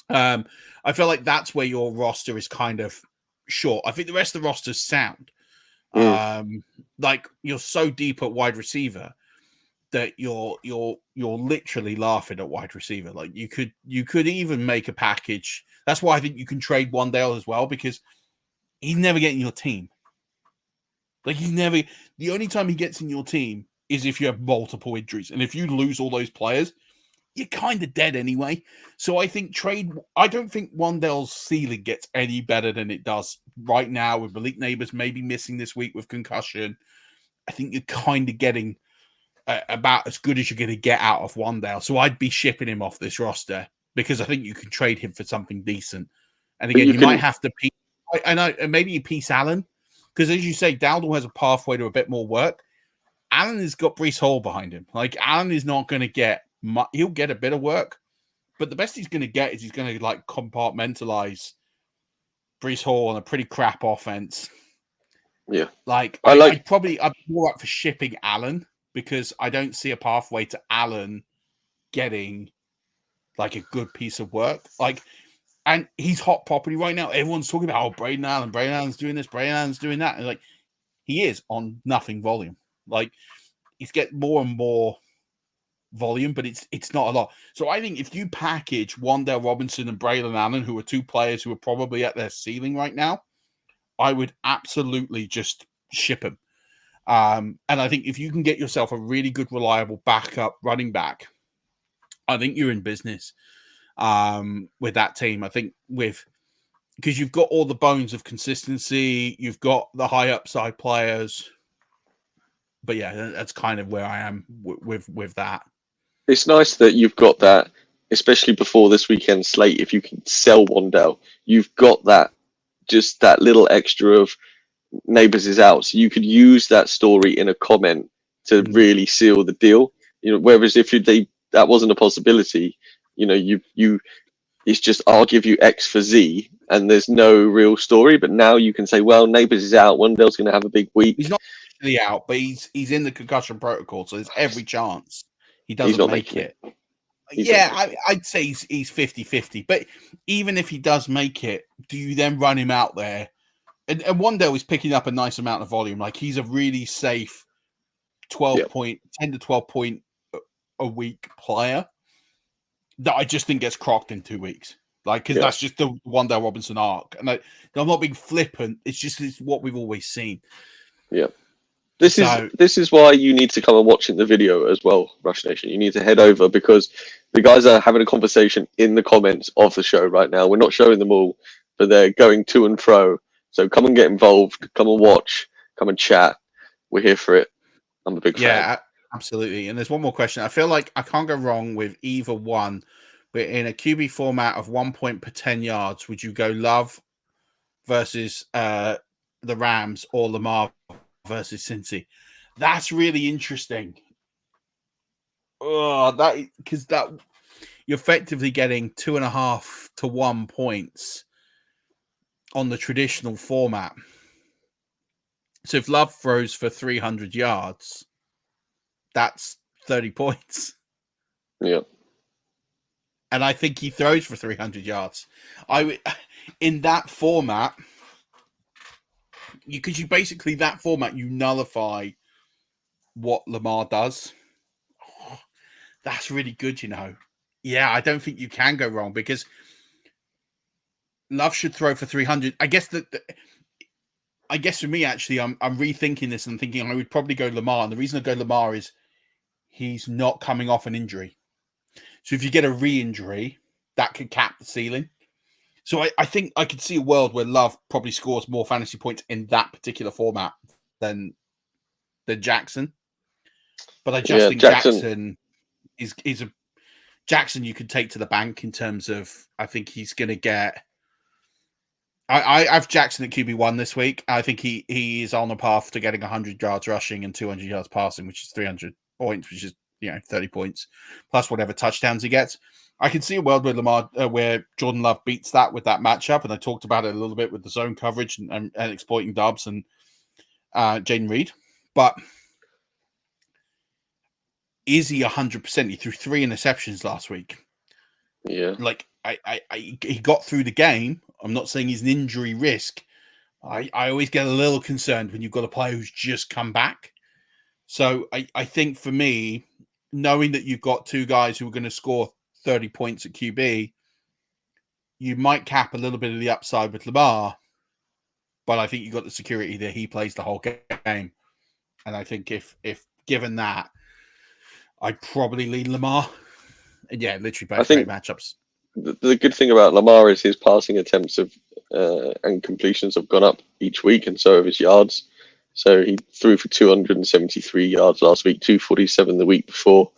I feel like that's where your roster is kind of short. I think the rest of the roster's sound. Like, you're so deep at wide receiver that you're literally laughing at wide receiver. Like, you could even make a package. That's why I think you can trade Wandale as well, because he's never getting your team. Like, the only time he gets in your team is if you have multiple injuries. And if you lose all those players, you're kind of dead anyway. So I think I don't think Wandale's ceiling gets any better than it does right now, with Malik Neighbors maybe missing this week with concussion. I think you're kind of getting about as good as you're going to get out of Wandale. So I'd be shipping him off this roster, because I think you can trade him for something decent. And again, you might have to piece, and maybe you piece Allen, because as you say, Dowdle has a pathway to a bit more work. Allen has got Breece Hall behind him. Like, Allen is not going to get much. He'll get a bit of work, but the best he's going to get is he's going to like compartmentalize Breece Hall on a pretty crap offense. Yeah, like I'd more up for shipping Allen, because I don't see a pathway to Allen getting like a good piece of work. Like, and he's hot property right now. Everyone's talking about, Braden Allen's doing this, Braden Allen's doing that. And like, he is on nothing volume. Like, he's getting more and more volume, but it's not a lot. So I think if you package Wandale Robinson and Braylon Allen, who are two players who are probably at their ceiling right now, I would absolutely just ship them. And I think if you can get yourself a really good, reliable backup running back, I think you're in business with that team. I think because you've got all the bones of consistency, you've got the high upside players. But yeah, that's kind of where I am with that. it's nice that you've got that, especially before this weekend slate. If you can sell Wandell, you've got that, just that little extra of Neighbours is out, so you could use that story in a comment to really seal the deal. Whereas if that wasn't a possibility, you it's just I'll give you X for Z, and there's no real story. But now you can say, well, Neighbours is out, Wandell's going to have a big week. He's not actually out, but he's in the concussion protocol, so there's every chance he He's doesn't not make making it. it. I'd say he's 50-50. But even if he does make it, do you then run him out there? And Wandell is picking up a nice amount of volume. Like, he's a really safe 10 to 12 point a week player that I just think gets crocked in 2 weeks. Like, because that's just the Wandell Robinson arc. And I'm not being flippant. It's what we've always seen. Yeah. This is why you need to come and watch in the video as well, Rush Nation. You need to head over, because the guys are having a conversation in the comments of the show right now. We're not showing them all, but they're going to and fro. So come and get involved. Come and watch. Come and chat. We're here for it. I'm a big fan. Yeah, absolutely. And there's one more question. I feel like I can't go wrong with either one, but in a QB format of 1 point per 10 yards, would you go Love versus the Rams or Lamar versus Cincy? That's really interesting. Because you're effectively getting 2.5 to 1 points on the traditional format. So if Love throws for 300 yards, that's 30 points. Yeah. And I think he throws for 300 yards. In that format, because you basically, that format, you nullify what Lamar does. Oh, that's really good, Yeah, I don't think you can go wrong, because Love should throw for 300. I guess for me, actually, I'm rethinking this and thinking I would probably go Lamar. And the reason I go Lamar is he's not coming off an injury. So if you get a re-injury, that could cap the ceiling. So I think I could see a world where Love probably scores more fantasy points in that particular format than Jackson. But I just think Jackson is a Jackson you could take to the bank in terms of, I think he's going to get. I have Jackson at QB1 this week. I think he is on a path to getting 100 yards rushing and 200 yards passing, which is 300 points, which is 30 points plus whatever touchdowns he gets. I can see a world where Jordan Love beats that with that matchup, and I talked about it a little bit with the zone coverage and exploiting Dobbs and Jaden Reed. But is he 100%? He threw 3 interceptions last week. Yeah, like he got through the game. I'm not saying he's an injury risk. I always get a little concerned when you've got a player who's just come back. So I think for me, knowing that you've got two guys who are going to score 30 points at QB, you might cap a little bit of the upside with Lamar, but I think you've got the security that he plays the whole game. And I think if given that, I'd probably lean Lamar. And yeah, literally both great matchups. The good thing about Lamar is his passing attempts and completions have gone up each week, and so have his yards. So he threw for 273 yards last week, 247 the week before.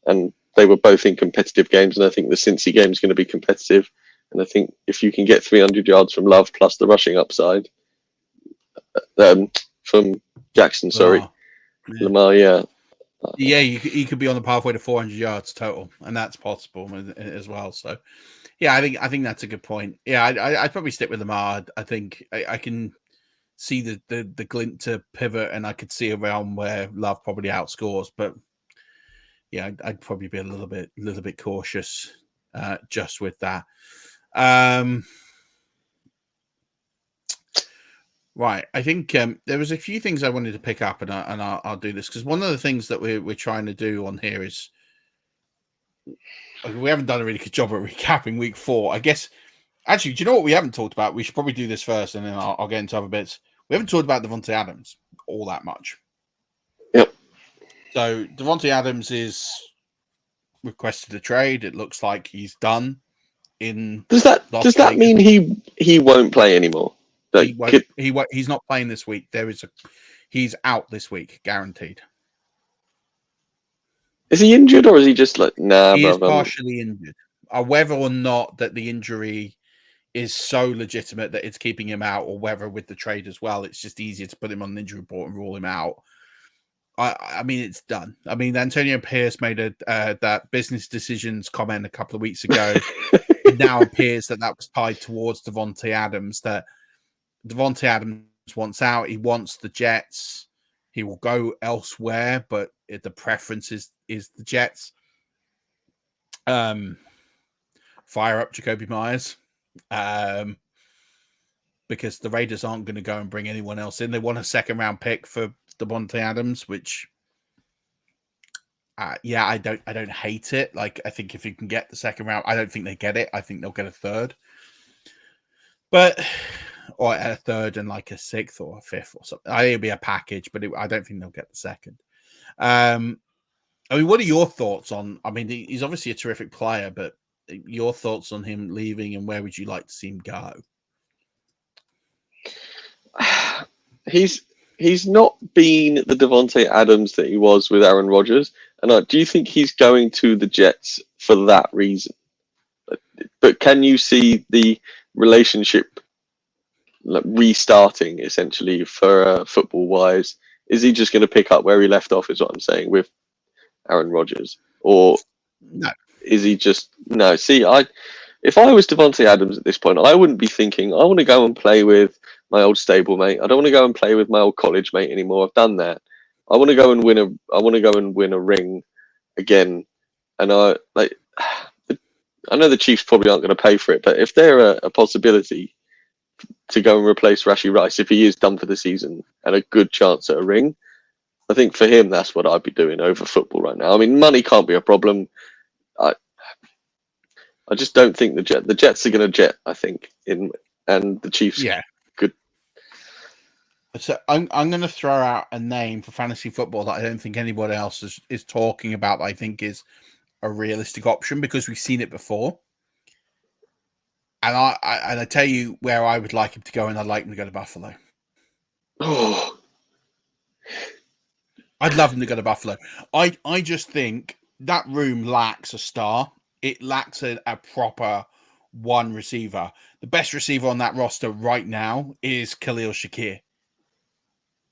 And they were both in competitive games, and I think the Cincy game is going to be competitive. And I think if you can get 300 yards from Love plus the rushing upside from Jackson, Lamar, yeah. Yeah, he could be on the pathway to 400 yards total, and that's possible as well. So, yeah, I think that's a good point. Yeah, I'd probably stick with Lamar. I think I can see the glint to pivot, and I could see a realm where Love probably outscores. But yeah, I'd probably be a little bit cautious just with that. Right, I think there was a few things I wanted to pick up, and I'll do this because one of the things that we're trying to do on here is we haven't done a really good job of recapping week 4. I guess actually, do you know what we haven't talked about? We should probably do this first, and then I'll get into other bits. We haven't talked about Davante Adams all that much. Yep. So Davante Adams is requested a trade. It looks like he's done. Does that mean he won't play anymore? He's not playing this week. He's out this week, guaranteed. Is he injured or is he just like, nah, He is bro? partially injured. Whether or not that the injury is so legitimate that it's keeping him out, or whether with the trade as well, it's just easier to put him on the injury report and rule him out. I mean, it's done. I mean, Antonio Pierce made that business decisions comment a couple of weeks ago. It now appears that was tied towards Davante Adams, that Davante Adams wants out. He wants the Jets. He will go elsewhere, but the preference is the Jets. Fire up Jacoby Myers. Because the Raiders aren't going to go and bring anyone else in. They want a second-round pick for Davante Adams, which, I don't hate it. Like, I think if you can get the second round, I don't think they get it. I think they'll get a third, or a third and like a sixth or a fifth or something. I think it'll be a package, but I don't think they'll get the second. I mean, what are your thoughts on? I mean, he's obviously a terrific player, but your thoughts on him leaving, and where would you like to see him go? He's not been the Davante Adams that he was with Aaron Rodgers, and do you think he's going to the Jets for that reason? But can you see the relationship restarting essentially for football wise? Is he just going to pick up where he left off? Is what I'm saying with Aaron Rodgers, or No. Is he just no? See, if I was Davante Adams at this point, I wouldn't be thinking I want to go and play with my old stablemate. I don't want to go and play with my old college mate anymore. I've done that. I want to go and win a ring again. And I know the Chiefs probably aren't going to pay for it, but if they're a possibility to go and replace Rashee Rice, if he is done for the season and a good chance at a ring, I think for him that's what I'd be doing over football right now. I mean, money can't be a problem. I just don't think the Jets are going to jet. I think and the Chiefs. Yeah. Good. So I'm going to throw out a name for fantasy football that I don't think anybody else is talking about. That I think is a realistic option because we've seen it before. And I tell you where I would like him to go, and I'd like him to go to Buffalo. Oh, I'd love him to go to Buffalo. I just think that room lacks a star. It lacks a proper one receiver. The best receiver on that roster right now is Khalil Shakir.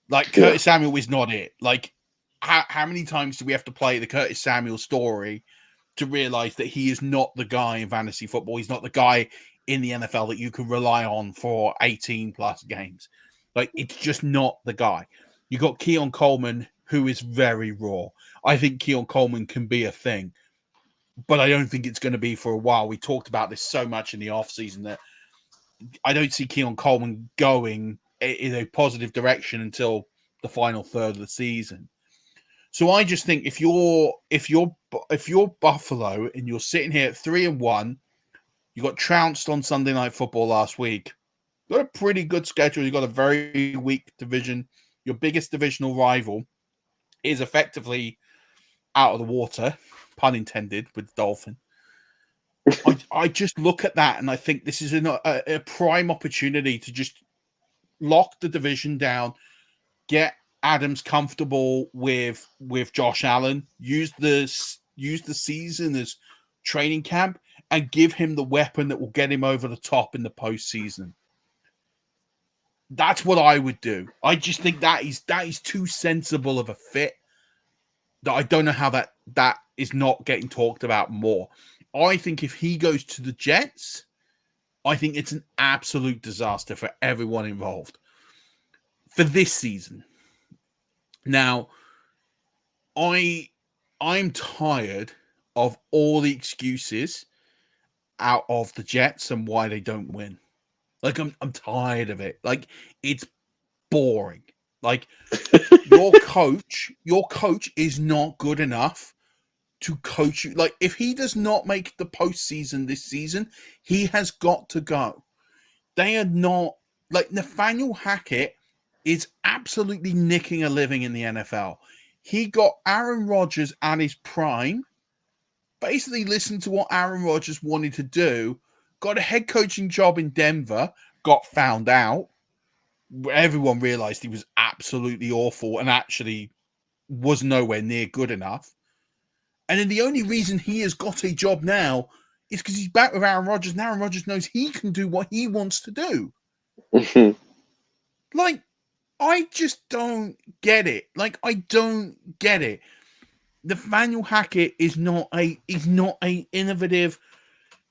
Like, Curtis Samuel is not it. Like, how many times do we have to play the Curtis Samuel story to realize that he is not the guy in fantasy football? He's not the guy in the NFL that you can rely on for 18 plus games. Like, it's just not the guy. You got Keon Coleman, who is very raw. I think Keon Coleman can be a thing, but I don't think it's going to be for a while. We talked about this so much in the offseason that I don't see Keon Coleman going in a positive direction until the final third of the season. So I just think if you're Buffalo and you're sitting here at 3-1, you got trounced on Sunday Night Football last week. You got a pretty good schedule. You got a very weak division. Your biggest divisional rival is effectively out of the water, pun intended, with the Dolphin. I just look at that and I think this is a prime opportunity to just lock the division down, get Adams comfortable with Josh Allen, use the season as training camp, and give him the weapon that will get him over the top in the postseason. That's what I would do. I just think that is too sensible of a fit that I don't know how that is not getting talked about more. I think if he goes to the Jets, I think it's an absolute disaster for everyone involved for this season. Now, I'm tired of all the excuses out of the Jets and why they don't win. Like, I'm tired of it. Like, it's boring. Like, your coach is not good enough to coach you. Like, if he does not make the postseason this season, he has got to go. They are not, like, Nathaniel Hackett is absolutely nicking a living in the NFL. He got Aaron Rodgers at his prime, basically listened to what Aaron Rodgers wanted to do, got a head coaching job in Denver, got found out. Everyone realized he was absolutely awful and actually was nowhere near good enough. And then the only reason he has got a job now is because he's back with Aaron Rodgers, and Aaron Rodgers knows he can do what he wants to do. Like, I just don't get it. Like, I don't get it. Nathaniel Hackett is not a innovative,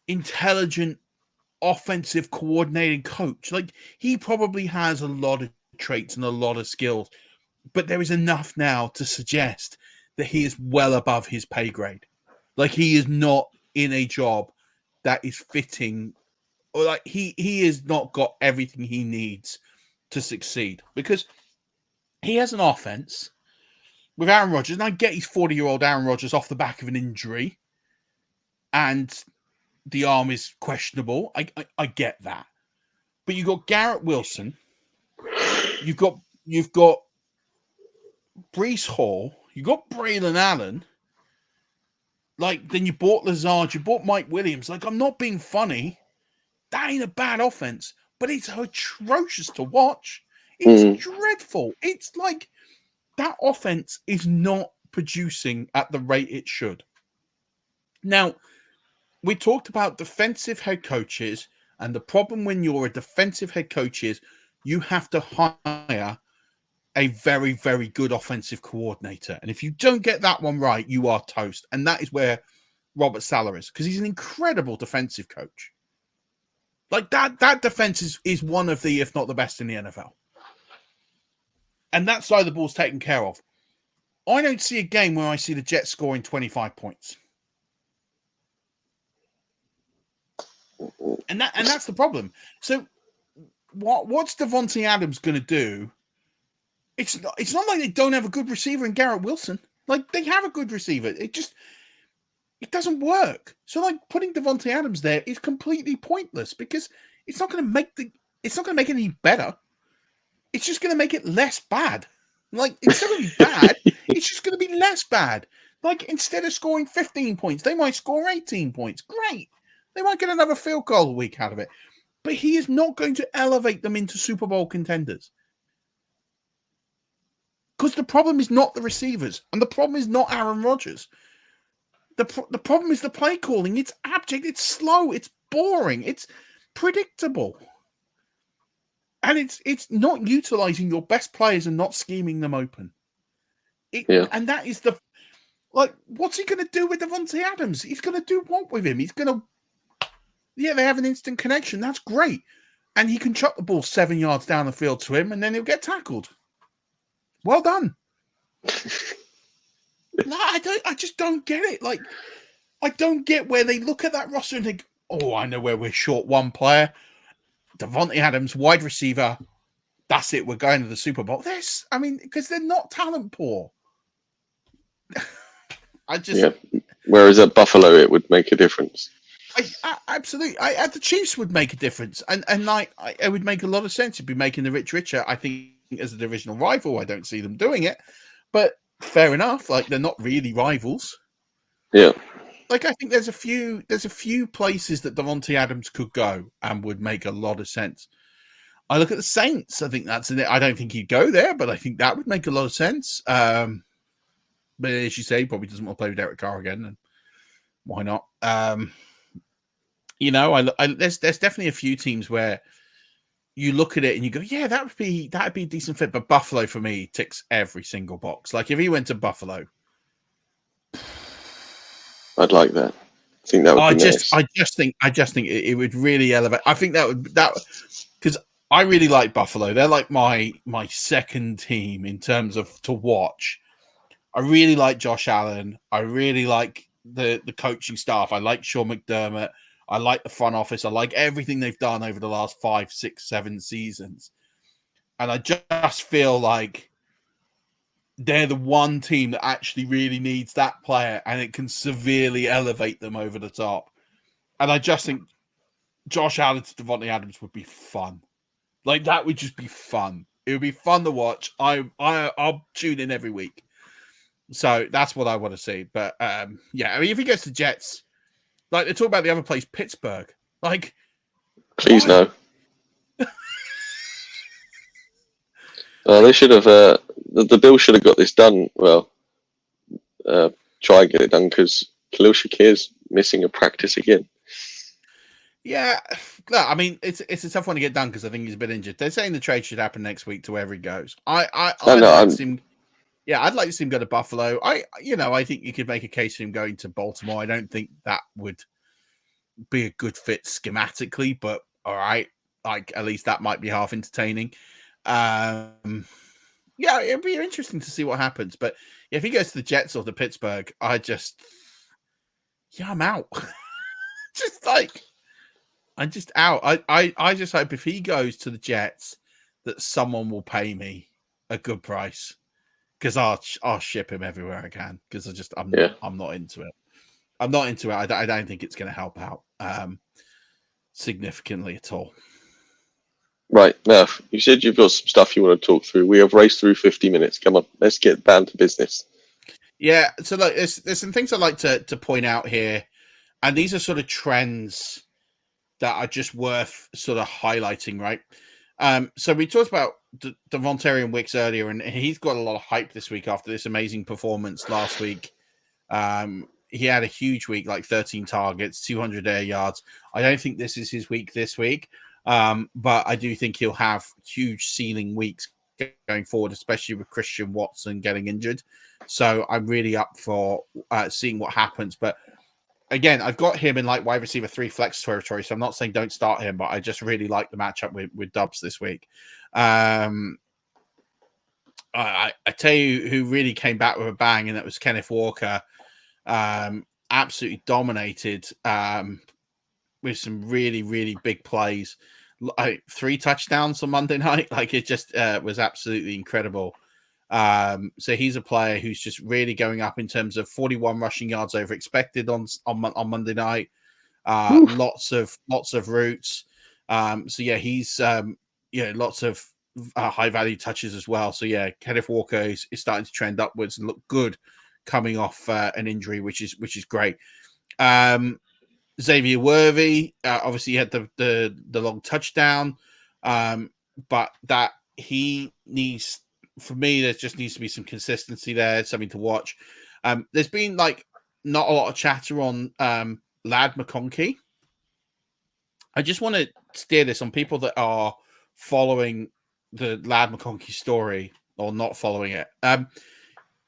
intelligent, offensive coordinating coach. Like, he probably has a lot of traits and a lot of skills, but there is enough now to suggest that he is well above his pay grade. Like, he is not in a job that is fitting, or like he has not got everything he needs to succeed, because he has an offense with Aaron Rodgers, and I get he's 40-year-old Aaron Rodgers off the back of an injury, and the arm is questionable. I get that, but you got Garrett Wilson, you've got Breece Hall, you got Braylon Allen. Like, then you bought Lazard, you bought Mike Williams. Like, I'm not being funny. That ain't a bad offense, but it's atrocious to watch. It's dreadful. It's like that offense is not producing at the rate it should. Now, we talked about defensive head coaches, and the problem when you're a defensive head coach is you have to hire a very, very good offensive coordinator. And if you don't get that one right, you are toast. And that is where Robert Saleh is, because he's an incredible defensive coach. Like, that defense is one of the, if not the best in the NFL. And that side of the ball's taken care of. I don't see a game where I see the Jets scoring 25 points. And that's the problem. So what's Devontae Adams going to do? It's not like they don't have a good receiver in Garrett Wilson. Like, they have a good receiver. It doesn't work. So, like, putting Devontae Adams there is completely pointless, because it's not going to make it any better. It's just going to make it less bad. Like, it's not going to be bad. It's just going to be less bad. Like, instead of scoring 15 points, they might score 18 points. Great. They might get another field goal a week out of it. But he is not going to elevate them into Super Bowl contenders. Because the problem is not the receivers, and the problem is not Aaron Rodgers. The problem is the play calling. It's abject, it's slow, it's boring, it's predictable. And it's not utilizing your best players and not scheming them open. And that is what's he going to do with Devontae Adams? He's going to do what with him? He's going to, they have an instant connection. That's great. And he can chuck the ball 7 yards down the field to him, and then he'll get tackled. Well done. No, I just don't get it. Like, I don't get where they look at that roster and think, oh, I know where we're short one player. Devontae Adams, wide receiver. That's it. We're going to the Super Bowl. Because they're not talent poor. Whereas at Buffalo, it would make a difference. Absolutely. The Chiefs would make a difference. And it would make a lot of sense. It'd be making the rich richer. I think as a divisional rival, I don't see them doing it. But fair enough. Like, they're not really rivals. Yeah. Like, I think there's a few places that Devontae Adams could go and would make a lot of sense. I look at the Saints. I think that's it. I don't think he'd go there, but I think that would make a lot of sense. But as you say, he probably doesn't want to play with Derek Carr again, and why not? There's definitely a few teams where you look at it and you go, yeah, that'd be a decent fit. But Buffalo, for me, ticks every single box. Like, if he went to Buffalo, I'd like that. I think that would be nice. I just think it would really elevate. I think that because I really like Buffalo. They're like my second team in terms of to watch. I really like Josh Allen. I really like the coaching staff. I like Sean McDermott. I like the front office. I like everything they've done over the last 5, 6, 7 seasons. And I just feel like they're the one team that actually really needs that player, and it can severely elevate them over the top. And I just think Josh Allen to Devontae Adams would be fun. Like, that would just be fun. It would be fun to watch. I'll tune in every week. So that's what I want to see. But if he goes to Jets, like, they talk about the other place, Pittsburgh. Like, please no. They should have. The Bills should have got this done. Well, try and get it done because Khalil Shakir's missing a practice again. Yeah, look, I mean, it's a tough one to get done because I think he's a bit injured. They're saying the trade should happen next week to wherever he goes. I'd like to see him. Yeah, I'd like to see him go to Buffalo. I think you could make a case for him going to Baltimore. I don't think that would be a good fit schematically, but all right, like at least that might be half entertaining. Yeah, it'd be interesting to see what happens. But if he goes to the Jets or to Pittsburgh, I'm out. I'm just out. I just hope if he goes to the Jets that someone will pay me a good price because I'll ship him everywhere I can because I'm not into it. I'm not into it. I don't think it's going to help out significantly at all. Right, now, you said you've got some stuff you want to talk through. We have raced through 50 minutes. Come on, let's get down to business. Yeah, so look, there's some things I'd like to point out here, and these are sort of trends that are just worth sort of highlighting, right? So we talked about Devontae Wicks earlier, and he's got a lot of hype this week after this amazing performance last week. He had a huge week, like 13 targets, 200 air yards. I don't think this is his week this week, but I do think he'll have huge ceiling weeks going forward, especially with Christian Watson getting injured. So I'm really up for seeing what happens. But again, I've got him in like wide receiver 3 flex territory, so I'm not saying don't start him, but I just really like the matchup with Dubs this week. I tell you who really came back with a bang, and that was Kenneth Walker. Absolutely dominated with some really, really big plays. 3 touchdowns on Monday night. Like it just was absolutely incredible. So he's a player who's just really going up in terms of 41 rushing yards over expected on Monday night. Lots of routes. So yeah, he's lots of high value touches as well. So yeah, Kenneth Walker is starting to trend upwards and look good coming off an injury, which is great. Xavier Worthy obviously had the long touchdown, but that he needs. For me, there just needs to be some consistency there, something to watch. There's been like not a lot of chatter on Lad McConkey. I just want to steer this on people that are following the Lad McConkey story or not following it.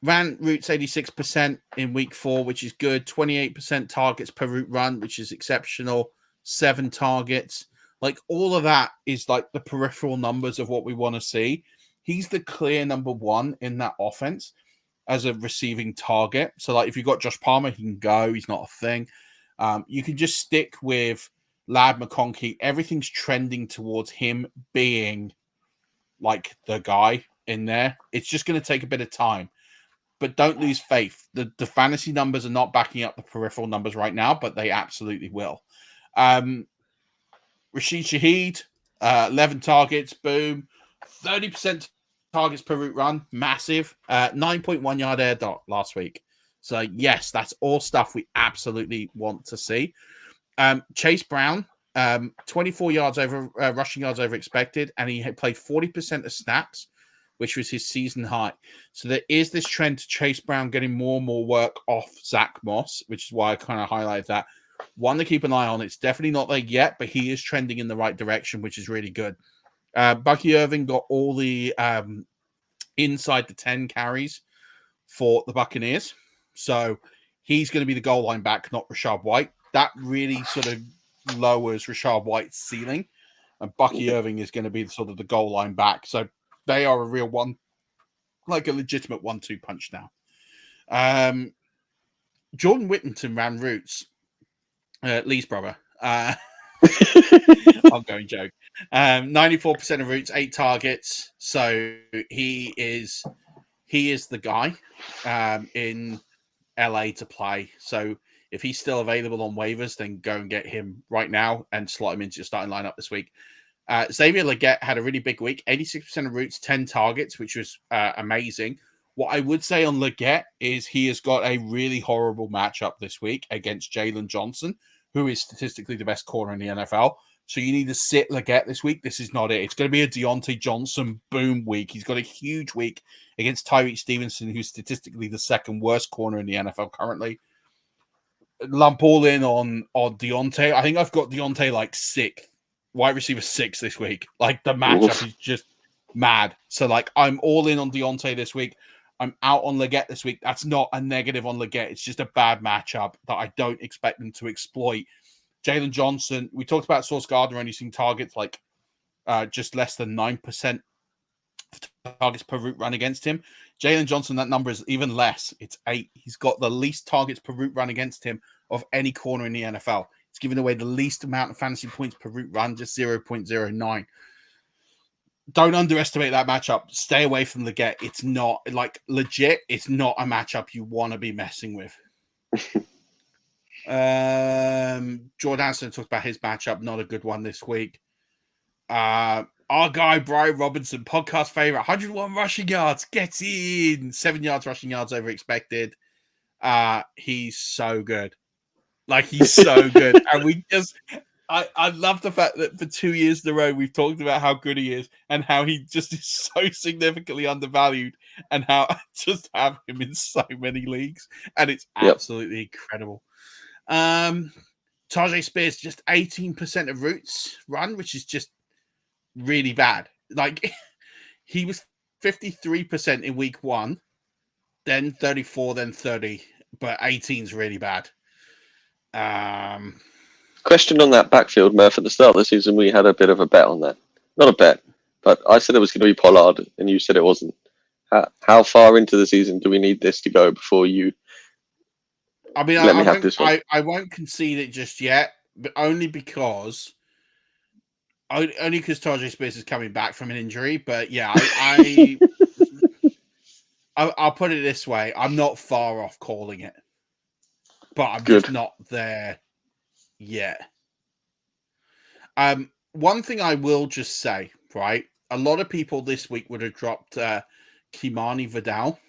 Ran routes 86% in week 4, which is good. 28% targets per route run, which is exceptional. 7 targets. Like all of that is like the peripheral numbers of what we want to see. He's the clear number 1 in that offense as a receiving target. So, like, if you've got Josh Palmer, he can go. He's not a thing. You can just stick with Lad McConkey. Everything's trending towards him being, like, the guy in there. It's just going to take a bit of time. But don't lose faith. The fantasy numbers are not backing up the peripheral numbers right now, but they absolutely will. Rashid Shaheed, 11 targets, boom. 30% targets per route run, massive. 9.1 yard air dot last week. So, yes, that's all stuff we absolutely want to see. Chase Brown, 24 yards over rushing yards over expected, and he had played 40% of snaps, which was his season high. So there is this trend to Chase Brown getting more and more work off Zach Moss, which is why I kind of highlight that. One to keep an eye on. It's definitely not there yet, but he is trending in the right direction, which is really good. Bucky Irving got all the inside the 10 carries for the Buccaneers. So he's going to be the goal line back, not Rashad White. That really sort of lowers Rashad White's ceiling. And Bucky Irving is going to be sort of the goal line back. So they are a real one, like a legitimate 1-2 punch now. Jordan Whittington ran routes. Lee's brother. Ongoing joke. 94% of routes, 8 targets. So he is the guy in LA to play. So if he's still available on waivers, then go and get him right now and slot him into your starting lineup this week. Xavier Legette had a really big week, 86% of routes, 10 targets, which was amazing. What I would say on Legette is he has got a really horrible matchup this week against Jalen Johnson, who is statistically the best corner in the NFL. So you need to sit Leggett this week. This is not it. It's going to be a Deontay Johnson boom week. He's got a huge week against Tyreek Stevenson, who's statistically the second worst corner in the NFL currently. Lump all in on Deontay. I think I've got Deontay like sixth, wide receiver 6 this week. Like the matchup is just mad. So like I'm all in on Deontay this week. I'm out on Leggett this week. That's not a negative on Leggett. It's just a bad matchup that I don't expect them to exploit. Jalen Johnson, we talked about Sauce Gardner only seeing targets like just less than 9% targets per route run against him. Jalen Johnson, that number is even less. It's 8. He's got the least targets per route run against him of any corner in the NFL. It's giving away the least amount of fantasy points per route run, just 0.09. Don't underestimate that matchup. Stay away from Leggett. It's not like legit. It's not a matchup you want to be messing with. Jordan Hanson talked about his matchup. Not a good one this week. Our guy, Brian Robinson, podcast favorite, 101 rushing yards. Get in. 7 yards rushing yards over expected. He's so good. Like, he's so good. And we just... I love the fact that for 2 years in a row, we've talked about how good he is and how he just is so significantly undervalued and how I just have him in so many leagues. And it's absolutely incredible. Tajay Spears, just 18% of routes run, which is just really bad. Like, he was 53% in week 1, then 34, then 30, but 18 is really bad. Question on that backfield, Murf. At the start of the season, we had a bit of a bet on that. Not a bet, but I said it was going to be Pollard, and you said it wasn't. How far into the season do we need this to go before you let me have this one? I won't concede it just yet, but only because Tajay Spears is coming back from an injury. But yeah, I'll put it this way. I'm not far off calling it, but I'm just not there yet. One thing I will just say, right? A lot of people this week would have dropped Kimani Vidal.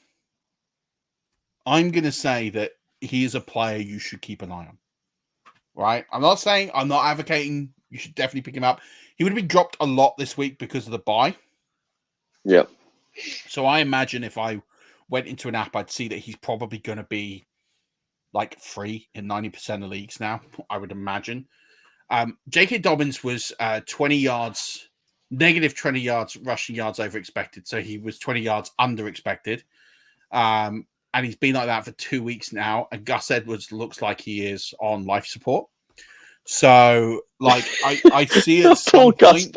I'm going to say that he is a player you should keep an eye on, right? I'm not advocating you should definitely pick him up. He would have been dropped a lot this week because of the bye. Yeah. So I imagine if I went into an app, I'd see that he's probably going to be like free in 90% of leagues now, I would imagine. J.K. Dobbins was 20 yards, negative 20 yards rushing yards over expected. So he was 20 yards under expected. And he's been like that for 2 weeks now. And Gus Edwards looks like he is on life support. So, like, I see at some point...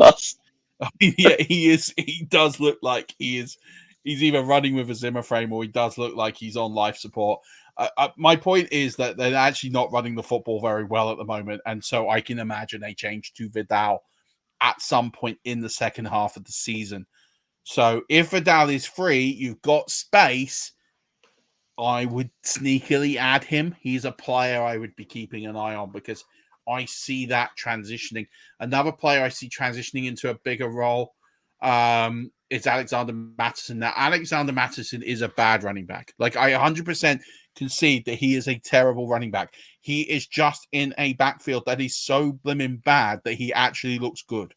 Yeah, he is. He does look like he is. He's either running with a Zimmer frame or he does look like he's on life support. My point is that they're actually not running the football very well at the moment. And so I can imagine a change to Vidal at some point in the second half of the season. So if Vidal is free, you've got space, I would sneakily add him. He's a player I would be keeping an eye on because I see that transitioning. Another player I see transitioning into a bigger role is Alexander Mattison. Now, Alexander Mattison is a bad running back. Like, I 100% concede that he is a terrible running back. He is just in a backfield that is so blimmin' bad that he actually looks good.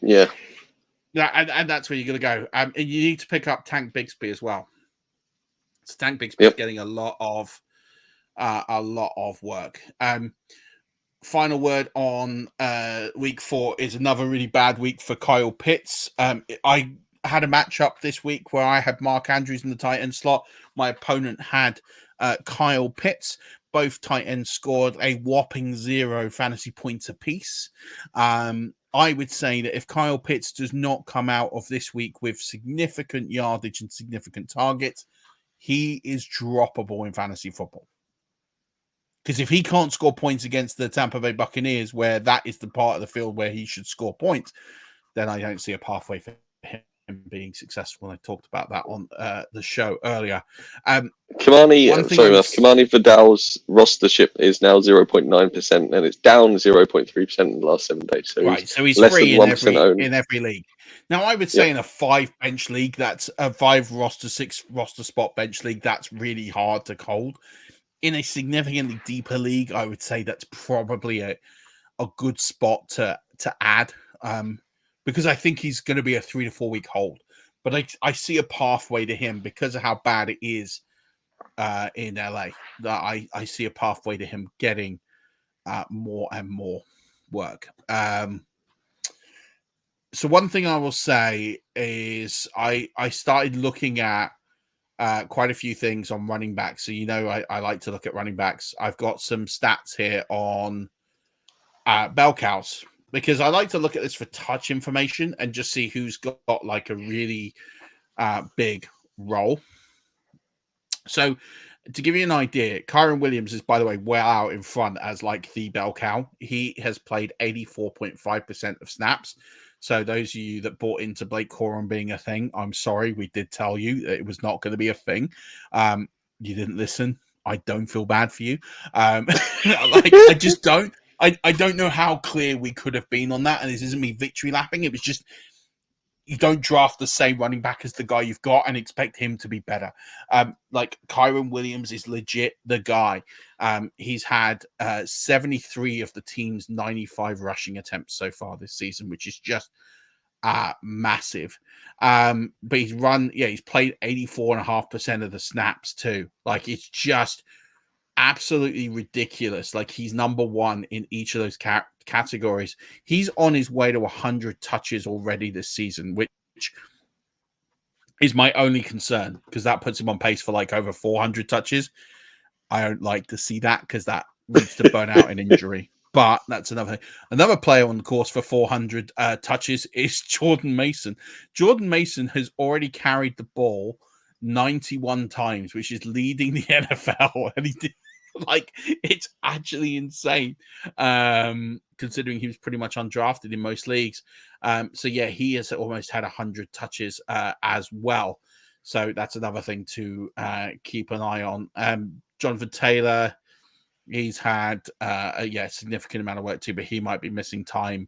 Yeah, and that's where you're going to go. And you need to pick up Tank Bigsby as well. So Tank Bigsby is getting a lot of work. Final word on week 4 is another really bad week for Kyle Pitts. I had a matchup this week where I had Mark Andrews in the tight end slot. My opponent had Kyle Pitts. Both tight ends scored a whopping 0 fantasy points apiece. I would say that if Kyle Pitts does not come out of this week with significant yardage and significant targets, he is droppable in fantasy football. Because if he can't score points against the Tampa Bay Buccaneers, where that is the part of the field where he should score points, then I don't see a pathway for him being successful. I talked about that on the show earlier. Kimani Vidal's rostership is now 0.9%, and it's down 0.3% in the last 7 days. So he's free in every league. Now, I would say in a 5 bench league, that's a 5 roster, 6 roster spot bench league, that's really hard to hold. In a significantly deeper league, I would say that's probably a good spot to add, because I think he's going to be a 3 to 4 week hold. But I see a pathway to him because of how bad it is in LA. That I see a pathway to him getting more and more work. So one thing I will say is I started looking at quite a few things on running backs. So, I like to look at running backs. I've got some stats here on bell cows because I like to look at this for touch information and just see who's got like a really big role. So to give you an idea, Kyron Williams is, by the way, well out in front as like the bell cow. He has played 84.5% of snaps. So those of you that bought into Blake Corum being a thing, I'm sorry. We did tell you that it was not going to be a thing. You didn't listen. I don't feel bad for you. I just don't. I don't know how clear we could have been on that. And this isn't me victory lapping. It was just, you don't draft the same running back as the guy you've got and expect him to be better. Like Kyron Williams is legit the guy. He's had 73 of the team's 95 rushing attempts so far this season, which is just massive. But he's played 84.5% of the snaps too. Like, it's just absolutely ridiculous. Like, he's number one in each of those categories. He's on his way to 100 touches already this season, which is my only concern because that puts him on pace for like over 400 touches. I don't like to see that because that leads to burnout and injury. But that's another thing. Another player on the course for 400 touches is Jordan Mason. Jordan Mason has already carried the ball 91 times, which is leading the NFL. And he did, like, it's actually insane, considering he was pretty much undrafted in most leagues. So yeah, he has almost had 100 touches as well. So that's another thing to keep an eye on. Jonathan Taylor, he's had a significant amount of work too, but he might be missing time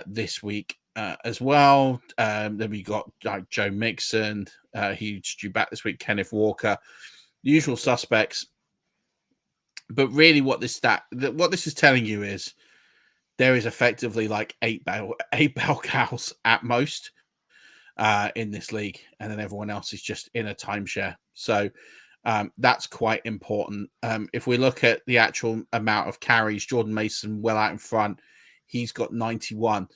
this week as well. Then we got Joe Mixon, he's due back this week. Kenneth Walker, the usual suspects. But really, what this is telling you is there is effectively like eight bell cows at most in this league, and then everyone else is just in a timeshare. So that's quite important. If we look at the actual amount of carries, Jordan Mason well out in front. He's got 91.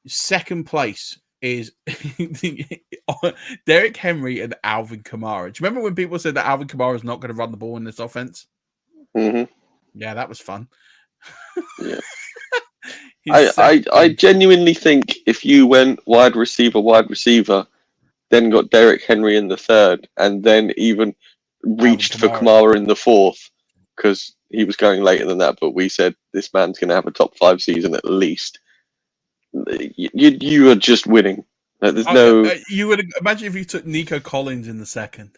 Second place is Derrick Henry and Alvin Kamara. Do you remember when people said that Alvin Kamara is not going to run the ball in this offense? Mm-hmm. Yeah, that was fun. Yeah. I genuinely think if you went wide receiver, then got Derrick Henry in the third, and then even reached for Kamara in the fourth, because he was going later than that, but we said this man's going to have a top 5 season at least. You are just winning. There's no. You would imagine if you took Nico Collins in the second.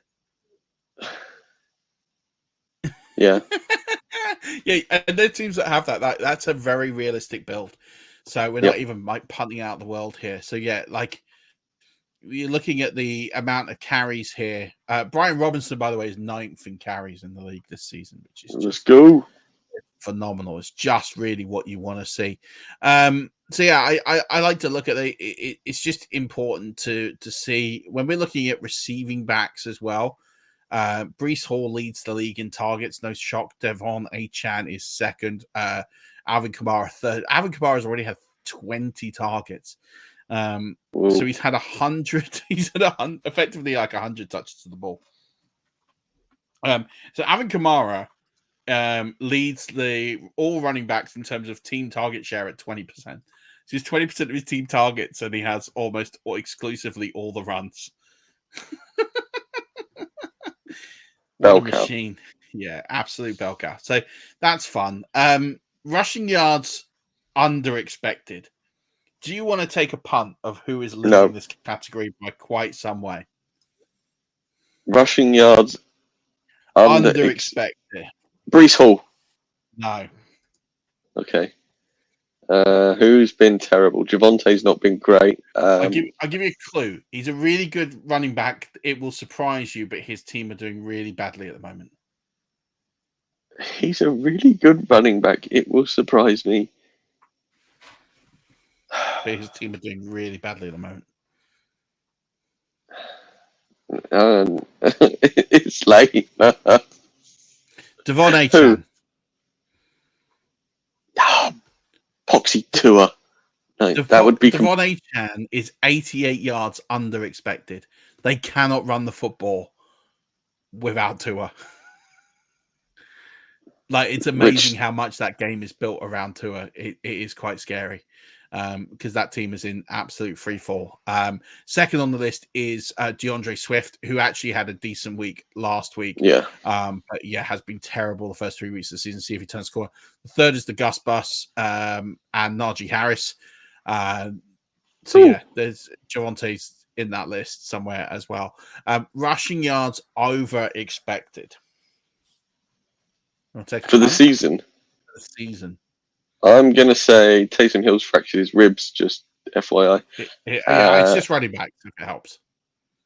Yeah. Yeah, and there are teams that have that's a very realistic build. So we're not even like punting out the world here. So yeah, like you're looking at the amount of carries here. Brian Robinson, by the way, is 9th in carries in the league this season, which is just phenomenal. It's just really what you want to see. So yeah, I like to look at it's just important to see when we're looking at receiving backs as well. Breece Hall leads the league in targets. No shock. Devon Achane is second. Alvin Kamara third. Alvin Kamara has already had 20 targets. So he's had 100. He's had effectively like 100 touches to the ball. So Alvin Kamara leads all running backs in terms of team target share at 20%. So he's 20% of his team targets, and he has almost exclusively all the runs. What a machine. Yeah, absolute bell cow. So that's fun. Rushing yards under expected. Do you want to take a punt of who is leading this category by quite some way? Rushing yards under expected. Breece Hall. No. Okay. Who's been terrible? Javonte's not been great. I'll give you a clue. He's a really good running back. It will surprise you, but his team are doing really badly at the moment. He's a really good running back. It will surprise me. but his team are doing really badly at the moment. It's late. Devon Achan. Poxy Tour. No, that would be Devon Achan is 88 yards under expected. They cannot run the football without Tua. Like, it's amazing how much that game is built around Tua. It is quite scary because that team is in absolute free fall. Second on the list is DeAndre Swift, who actually had a decent week last week. Yeah. But yeah, has been terrible the first 3 weeks of the season. See if he turns score. The third is the Gus Bus and Najee Harris. Yeah, there's Javante's in that list somewhere as well. Rushing yards over expected. For the season? For the season. I'm going to say Taysom Hill's fractured his ribs, just FYI. It's just running back, if it helps.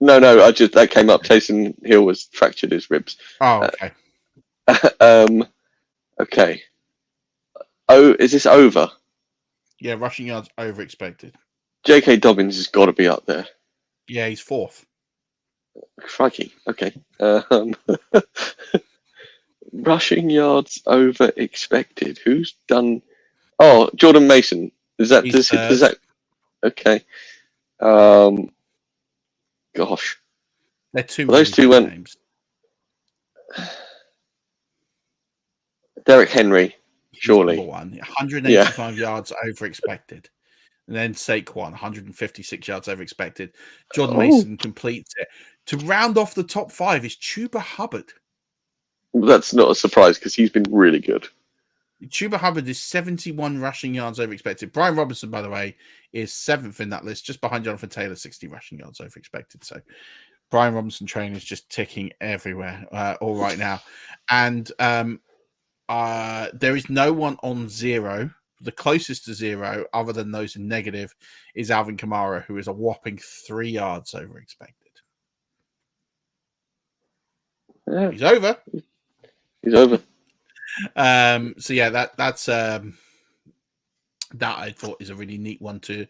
No, that came up. Taysom Hill was fractured his ribs. Oh, okay. Okay. Oh, is this over? Yeah, rushing yards over expected. J.K. Dobbins has got to be up there. Yeah, he's fourth. Crikey. Okay. Rushing yards over expected. Who's done? Oh, Jordan Mason. Is that? Does that? Okay. Gosh. They're two. Well, those two went. Names. Derrick Henry, surely. Number one, 185 yards over expected. And then Saquon, 156 yards over expected. Jordan Mason completes it. To round off the top 5 is Chuba Hubbard. That's not a surprise because he's been really good. Chuba Hubbard is 71 rushing yards over expected. Brian Robinson, by the way, is 7th in that list, just behind Jonathan Taylor, 60 rushing yards over expected. So Brian Robinson train is just ticking everywhere all right now. And there is no one on 0. The closest to 0, other than those in negative, is Alvin Kamara, who is a whopping 3 yards over expected. Yeah. He's over. He's over. So yeah, that's that I thought is a really neat one to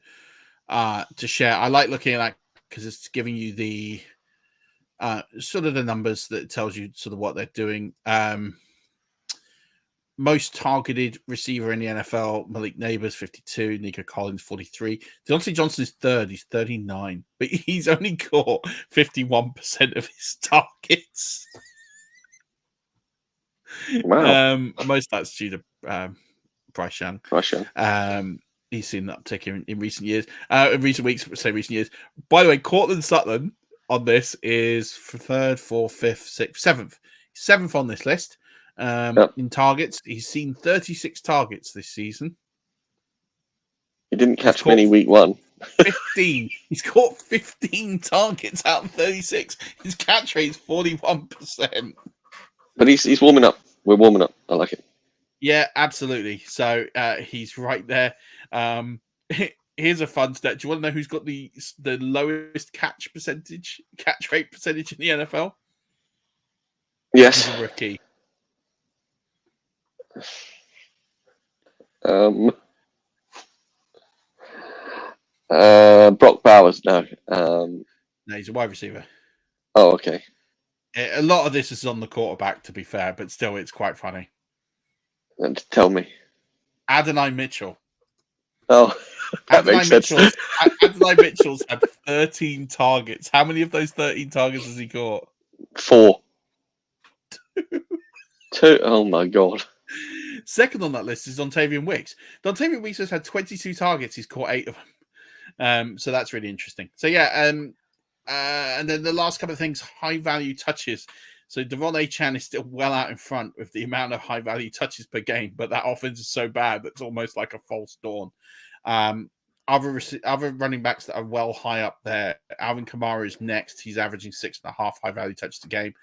share. I like looking at that because it's giving you the sort of the numbers that tells you sort of what they're doing. Most targeted receiver in the NFL, Malik Neighbors, 52, Nico Collins, 43. Deontay Johnson is 3rd, he's 39, but he's only caught 51% of his targets. Wow. Most of that's due to Bryce Young. He's seen an uptick in recent years, in recent weeks, say recent years. By the way, Cortland Sutton on this is 3rd, 4th, 5th, 6th, 7th on this list. In targets, he's seen 36 targets this season. He didn't catch many week 1. 15. He's caught 15 targets out of 36. His catch rate is 41%. But he's warming up. We're warming up. I like it. Yeah, absolutely. So he's right there. Here's a fun stat. Do you want to know who's got the lowest catch rate percentage in the NFL? Yes. He's a rookie. Brock Bowers. No. No, he's a wide receiver. Oh, okay. A lot of this is on the quarterback, to be fair, but still, it's quite funny. And tell me. Adonai Mitchell. Oh, that makes sense. Adonai Mitchell's had 13 targets. How many of those 13 targets has he caught? 4. 2. Oh, my God. Second on that list is Dontavian Wicks. Dontavian Wicks has had 22 targets. He's caught 8 of them. So that's really interesting. So, yeah, and then the last couple of things, high-value touches. So Devon Achan is still well out in front with the amount of high-value touches per game, but that offense is so bad that it's almost like a false dawn. Other running backs that are well high up there, Alvin Kamara is next. He's averaging 6.5 high-value touches a game.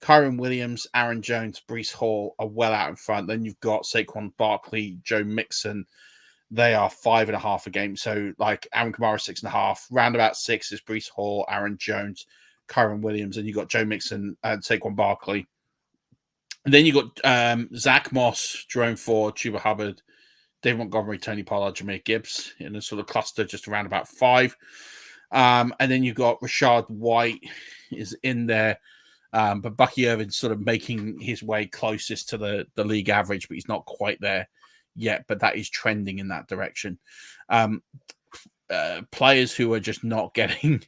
Kyron Williams, Aaron Jones, Breece Hall are well out in front. Then you've got Saquon Barkley, Joe Mixon. They are 5.5 a game. So like Aaron Kamara 6.5, round about 6 is Breece Hall, Aaron Jones, Kyron Williams, and you got Joe Mixon and Saquon Barkley. And then you got Zach Moss, Jerome Ford, Chuba Hubbard, David Montgomery, Tony Pollard, Jameer Gibbs in a sort of cluster just around about 5. And then you've got Rashad White is in there. But Bucky Irvin's sort of making his way closest to the league average, but he's not quite there yet. But that is trending in that direction. Players who are just not getting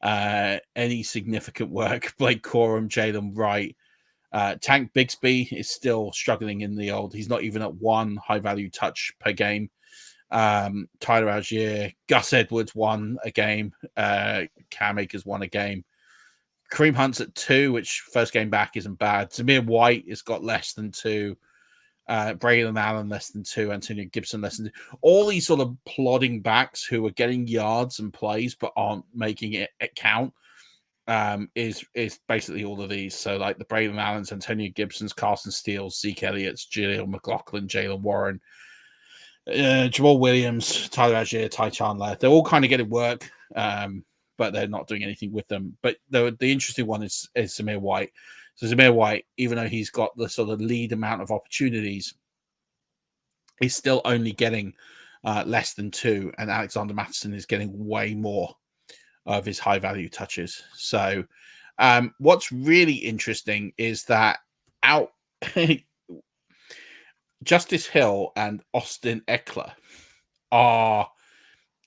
any significant work: Blake Corum, Jalen Wright, Tank Bigsby is still struggling in the old. He's not even at 1 high value touch per game. Tyler Algier, Gus Edwards won a game. Cam Akers won a game. Kareem Hunt's at 2, which first game back isn't bad. Zamir White has got less than 2. Braylon Allen less than 2. Antonio Gibson less than 2. All these sort of plodding backs who are getting yards and plays but aren't making it count is basically all of these. So like the Braylon Allens, Antonio Gibsons, Carson Steele, Zeke Elliott's, Jaleel McLaughlin, Jalen Warren, Jamal Williams, Tyler Algier, Ty Chandler. They're all kind of getting work. But they're not doing anything with them. But the interesting one is Zamir White. So Zamir White, even though he's got the sort of lead amount of opportunities, he's still only getting less than 2, and Alexander Mattison is getting way more of his high-value touches. So what's really interesting is that Justice Hill and Austin Eckler are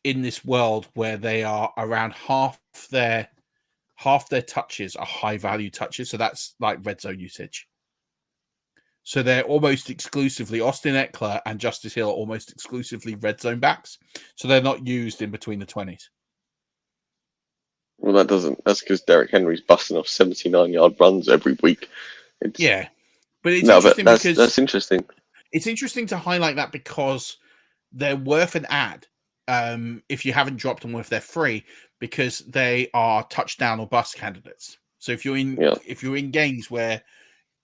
in this world where they are around half their touches are high value touches. So that's like red zone usage. So they're almost exclusively Austin Eckler and Justice Hill, almost exclusively red zone backs. So they're not used in between the 20s. Well, that's because Derrick Henry's busting off 79-yard runs every week. But it's interesting because that's interesting. It's interesting to highlight that because they're worth an ad. If you haven't dropped them, if they're free, because they are touchdown or bust candidates. So if you're in games where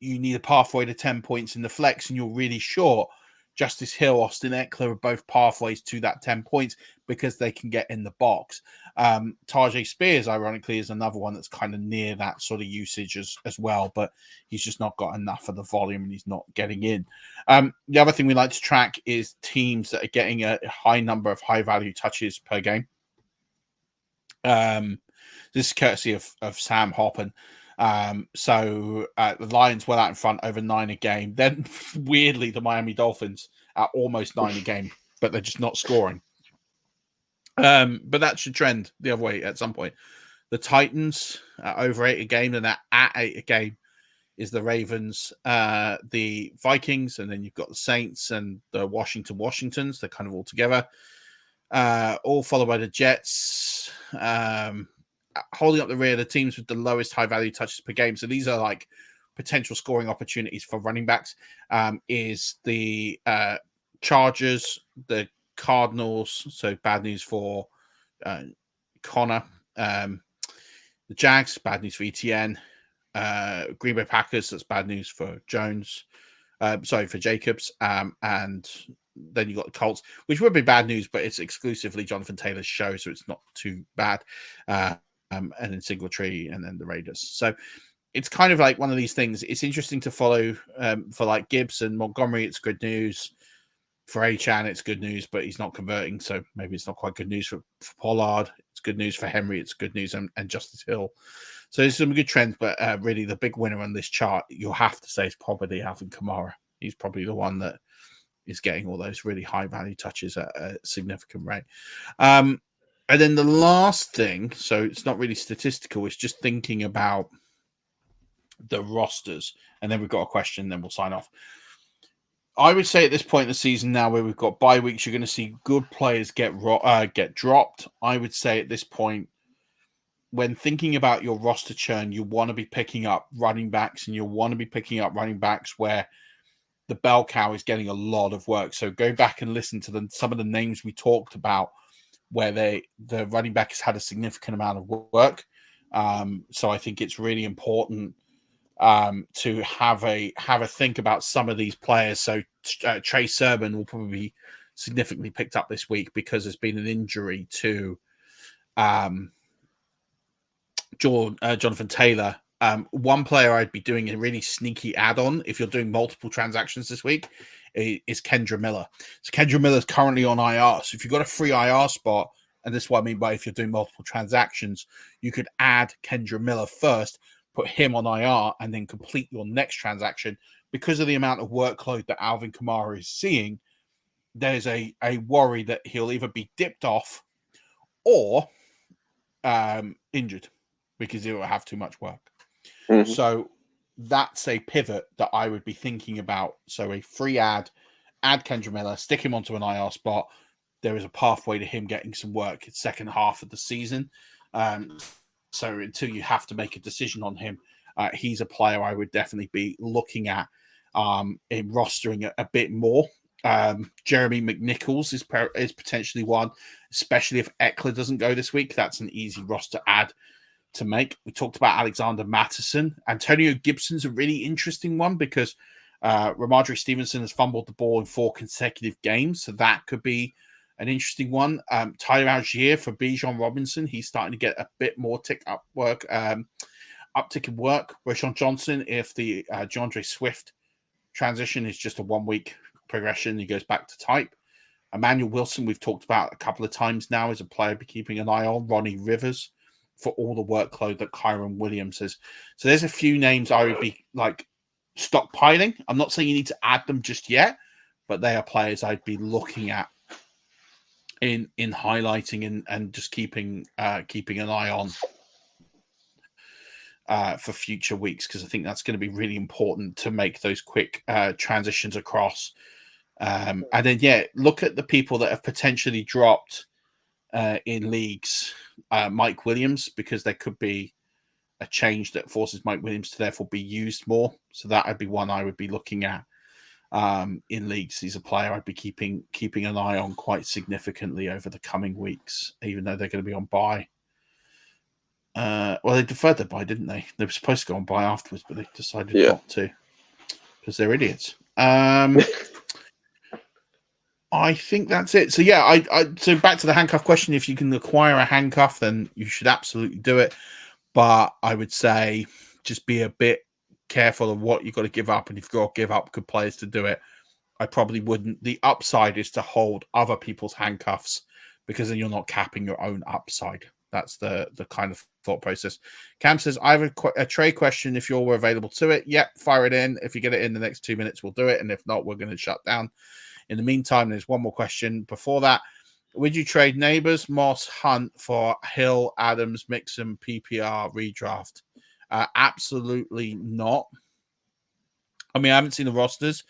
you need a pathway to 10 points in the flex and you're really short, Justice Hill, Austin Eckler are both pathways to that 10 points because they can get in the box. Tajay Spears, ironically, is another one that's kind of near that sort of usage as well, but he's just not got enough of the volume and he's not getting in. The other thing we like to track is teams that are getting a high number of high-value touches per game. This is courtesy of Sam Hoppen. So the Lions well out in front over 9 a game. Then weirdly, the Miami Dolphins are almost 9 a game, but they're just not scoring. But that should trend the other way at some point. The Titans are over 8 a game, and at 8 a game is the Ravens, the Vikings, and then you've got the Saints and the Washingtons. They're kind of all together. All followed by the Jets. Holding up the rear, the teams with the lowest high-value touches per game. So these are like potential scoring opportunities for running backs. Is the Chargers, the Cardinals, so bad news for Connor. The Jags, bad news for ETN. Green Bay Packers, that's bad news for Jones. For Jacobs. And then you got the Colts, which would be bad news, but it's exclusively Jonathan Taylor's show, so it's not too bad. And then Singletary, and then the Raiders. So it's kind of like one of these things. It's interesting to follow for like Gibbs and Montgomery. It's good news. For Achan, it's good news, but he's not converting, so maybe it's not quite good news for Pollard. It's good news for Henry. It's good news and Justice Hill. So there's some good trends, but really the big winner on this chart, you'll have to say, is probably Alvin Kamara. He's probably the one that is getting all those really high-value touches at a significant rate. And then the last thing, so it's not really statistical, it's just thinking about the rosters. And then we've got a question, then we'll sign off. I would say at this point in the season now where we've got bye weeks, you're going to see good players get dropped. I would say at this point, when thinking about your roster churn, you want to be picking up running backs, and you want to be picking up running backs where the bell cow is getting a lot of work. So go back and listen to some of the names we talked about where the running back has had a significant amount of work. So I think it's really important to have a think about some of these players. So Trey Sermon will probably be significantly picked up this week because there's been an injury to Jonathan Taylor. One player I'd be doing a really sneaky add-on if you're doing multiple transactions this week is Kendra Miller. So Kendra Miller's currently on IR. So if you've got a free IR spot, and this is what I mean by if you're doing multiple transactions, you could add Kendra Miller first, put him on IR, and then complete your next transaction. Because of the amount of workload that Alvin Kamara is seeing, there's a worry that he'll either be dipped off or injured because he will have too much work. Mm-hmm. So that's a pivot that I would be thinking about. So a free add Kendra Miller, stick him onto an IR spot. There is a pathway to him getting some work in second half of the season. So until you have to make a decision on him, he's a player I would definitely be looking at in rostering a bit more. Jeremy McNichols is potentially one, especially if Eckler doesn't go this week. That's an easy roster add to make. We talked about Alexander Mattison. Antonio Gibson's a really interesting one because Ramondre Stevenson has fumbled the ball in 4 consecutive games, so that could be an interesting one. Tyler Algier for Bijan Robinson. He's starting to get a bit more uptick in work. Rashawn Johnson, if the DeAndre Swift transition is just a 1 week progression, he goes back to type. Emmanuel Wilson, we've talked about a couple of times now, is a player to be keeping an eye on. Ronnie Rivers, for all the workload that Kyron Williams has. So there's a few names I would be like stockpiling. I'm not saying you need to add them just yet, but they are players I'd be looking at in highlighting and just keeping an eye on for future weeks, because I think that's going to be really important to make those quick transitions across. And then, look at the people that have potentially dropped in leagues. Mike Williams, because there could be a change that forces Mike Williams to therefore be used more. So that would be one I would be looking at in leagues. He's a player I'd be keeping an eye on quite significantly over the coming weeks, even though they're going to be on bye. Well, they deferred their bye, didn't they? They were supposed to go on bye afterwards, but they decided not to because they're idiots. I think that's it. So so back to the handcuff question. If you can acquire a handcuff, then you should absolutely do it. But I would say just be a bit careful of what you've got to give up. And if you've got to give up good players to do it, I probably wouldn't. The upside is to hold other people's handcuffs, because then you're not capping your own upside. That's the kind of thought process. Cam says, I have a trade question if you're available to it. Yep, fire it in. If you get it in the next 2 minutes, we'll do it. And if not, we're going to shut down. In the meantime, there's one more question before that. Would you trade Neighbors, Moss, Hunt for Hill, Adams, Mixon, PPR, redraft? Absolutely not. I mean, I haven't seen the rosters.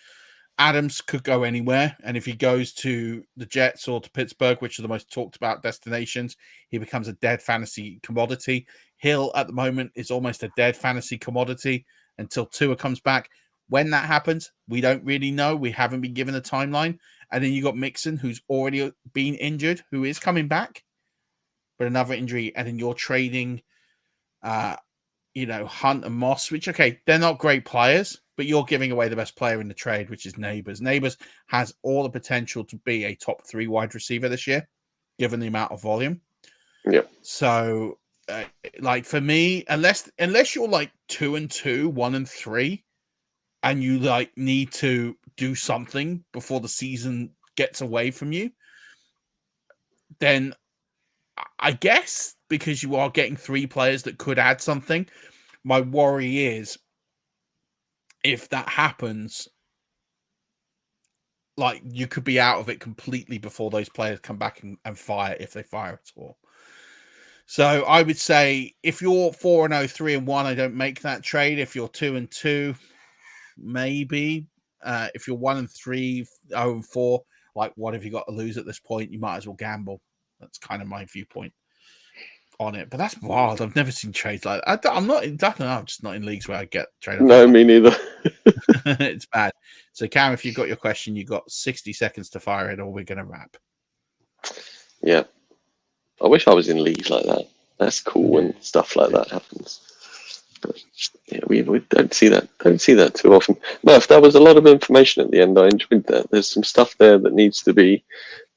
Adams could go anywhere, and if he goes to the Jets or to Pittsburgh, which are the most talked about destinations, he becomes a dead fantasy commodity. Hill at the moment is almost a dead fantasy commodity until Tua comes back. When that happens, we don't really know. We haven't been given a timeline. And then you got Mixon, who's already been injured, who is coming back, but another injury. And then you're trading, Hunt and Moss, which, okay, they're not great players, but you're giving away the best player in the trade, which is Neighbors. Neighbors has all the potential to be a top 3 wide receiver this year, given the amount of volume. Yeah. So, for me, unless you're 2-2, 1-3, and you need to do something before the season gets away from you, then I guess because you are getting 3 players that could add something, my worry is if that happens, you could be out of it completely before those players come back and fire, if they fire at all. So I would say if you're 4-0, 3-1, I don't make that trade. If you're 2-2, maybe. If you're 1-3, 0-4, what have you got to lose at this point? You might as well gamble. That's kind of my viewpoint on it. But that's wild. I've never seen trades like that. I'm just not in leagues where I get traded. No, me neither. It's bad. So Cam, if you've got your question, you've got 60 seconds to fire it, or we're going to wrap. Yeah. I wish I was in leagues like that. That's cool when stuff like that happens. But yeah, we don't see that. Don't see that too often. Murph, that was a lot of information at the end. I enjoyed that. There's some stuff there that needs to be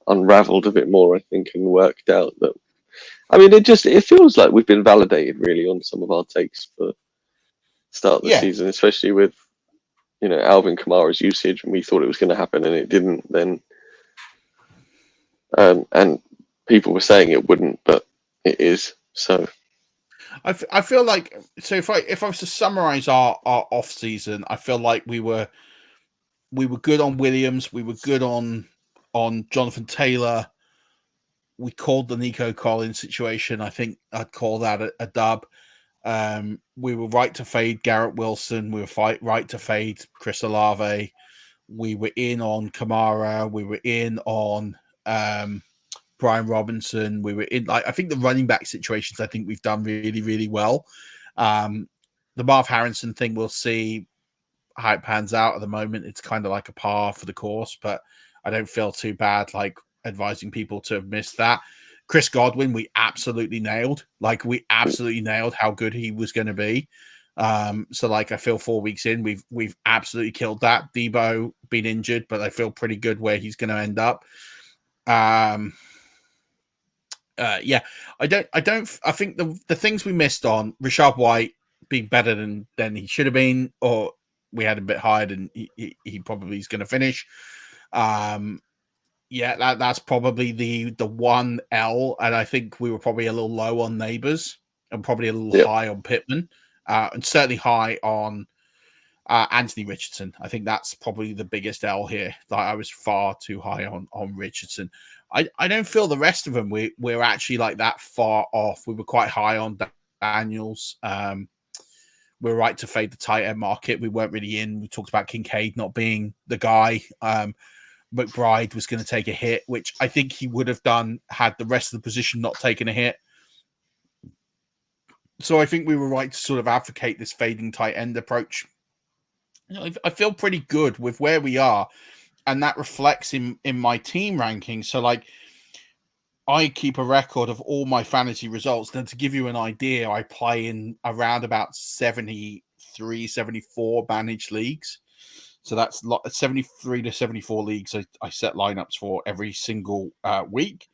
unraveled a bit more, I think, and worked out. That, I mean, it feels like we've been validated really on some of our takes for start of the season, especially with Alvin Kamara's usage, and we thought it was going to happen, and it didn't. Then, and people were saying it wouldn't, but it is. So, I feel like, so if I was to summarize our off season, I feel like we were good on Williams, we were good on Jonathan Taylor. We called the Nico Collins situation. I think I'd call that a dub. We were right to fade Garrett Wilson. We were right to fade Chris Olave. We were in on Kamara. We were in on Brian Robinson. We were in, I think the running back situations, I think we've done really, really well. The Marv Harrison thing, we'll see how it pans out. At the moment, it's kind of like a par for the course, but I don't feel too bad like advising people to have missed that. Chris Godwin, we absolutely nailed. Like, we absolutely nailed how good he was going to be. So like, I feel 4 weeks in, we've absolutely killed that. Debo been injured, but I feel pretty good where he's going to end up. I think the things we missed on Rashad White being better than he should have been, or we had a bit higher than he probably is going to finish. That's probably the one L, and I think we were probably a little low on Neighbors and probably a little high on Pittman, and certainly high on Anthony Richardson. I think that's probably the biggest L here. Like, I was far too high on Richardson. I don't feel the rest of them we're actually like that far off. We were quite high on Daniels. We're right to fade the tight end market. We weren't really in. We talked about Kincaid not being the guy. McBride was going to take a hit, which I think he would have done had the rest of the position not taken a hit. So I think we were right to sort of advocate this fading tight end approach. I feel pretty good with where we are, and that reflects in my team ranking. So like, I keep a record of all my fantasy results. Then to give you an idea, I play in around about 73, 74 managed leagues. So that's 73 to 74 leagues I set lineups for every single week,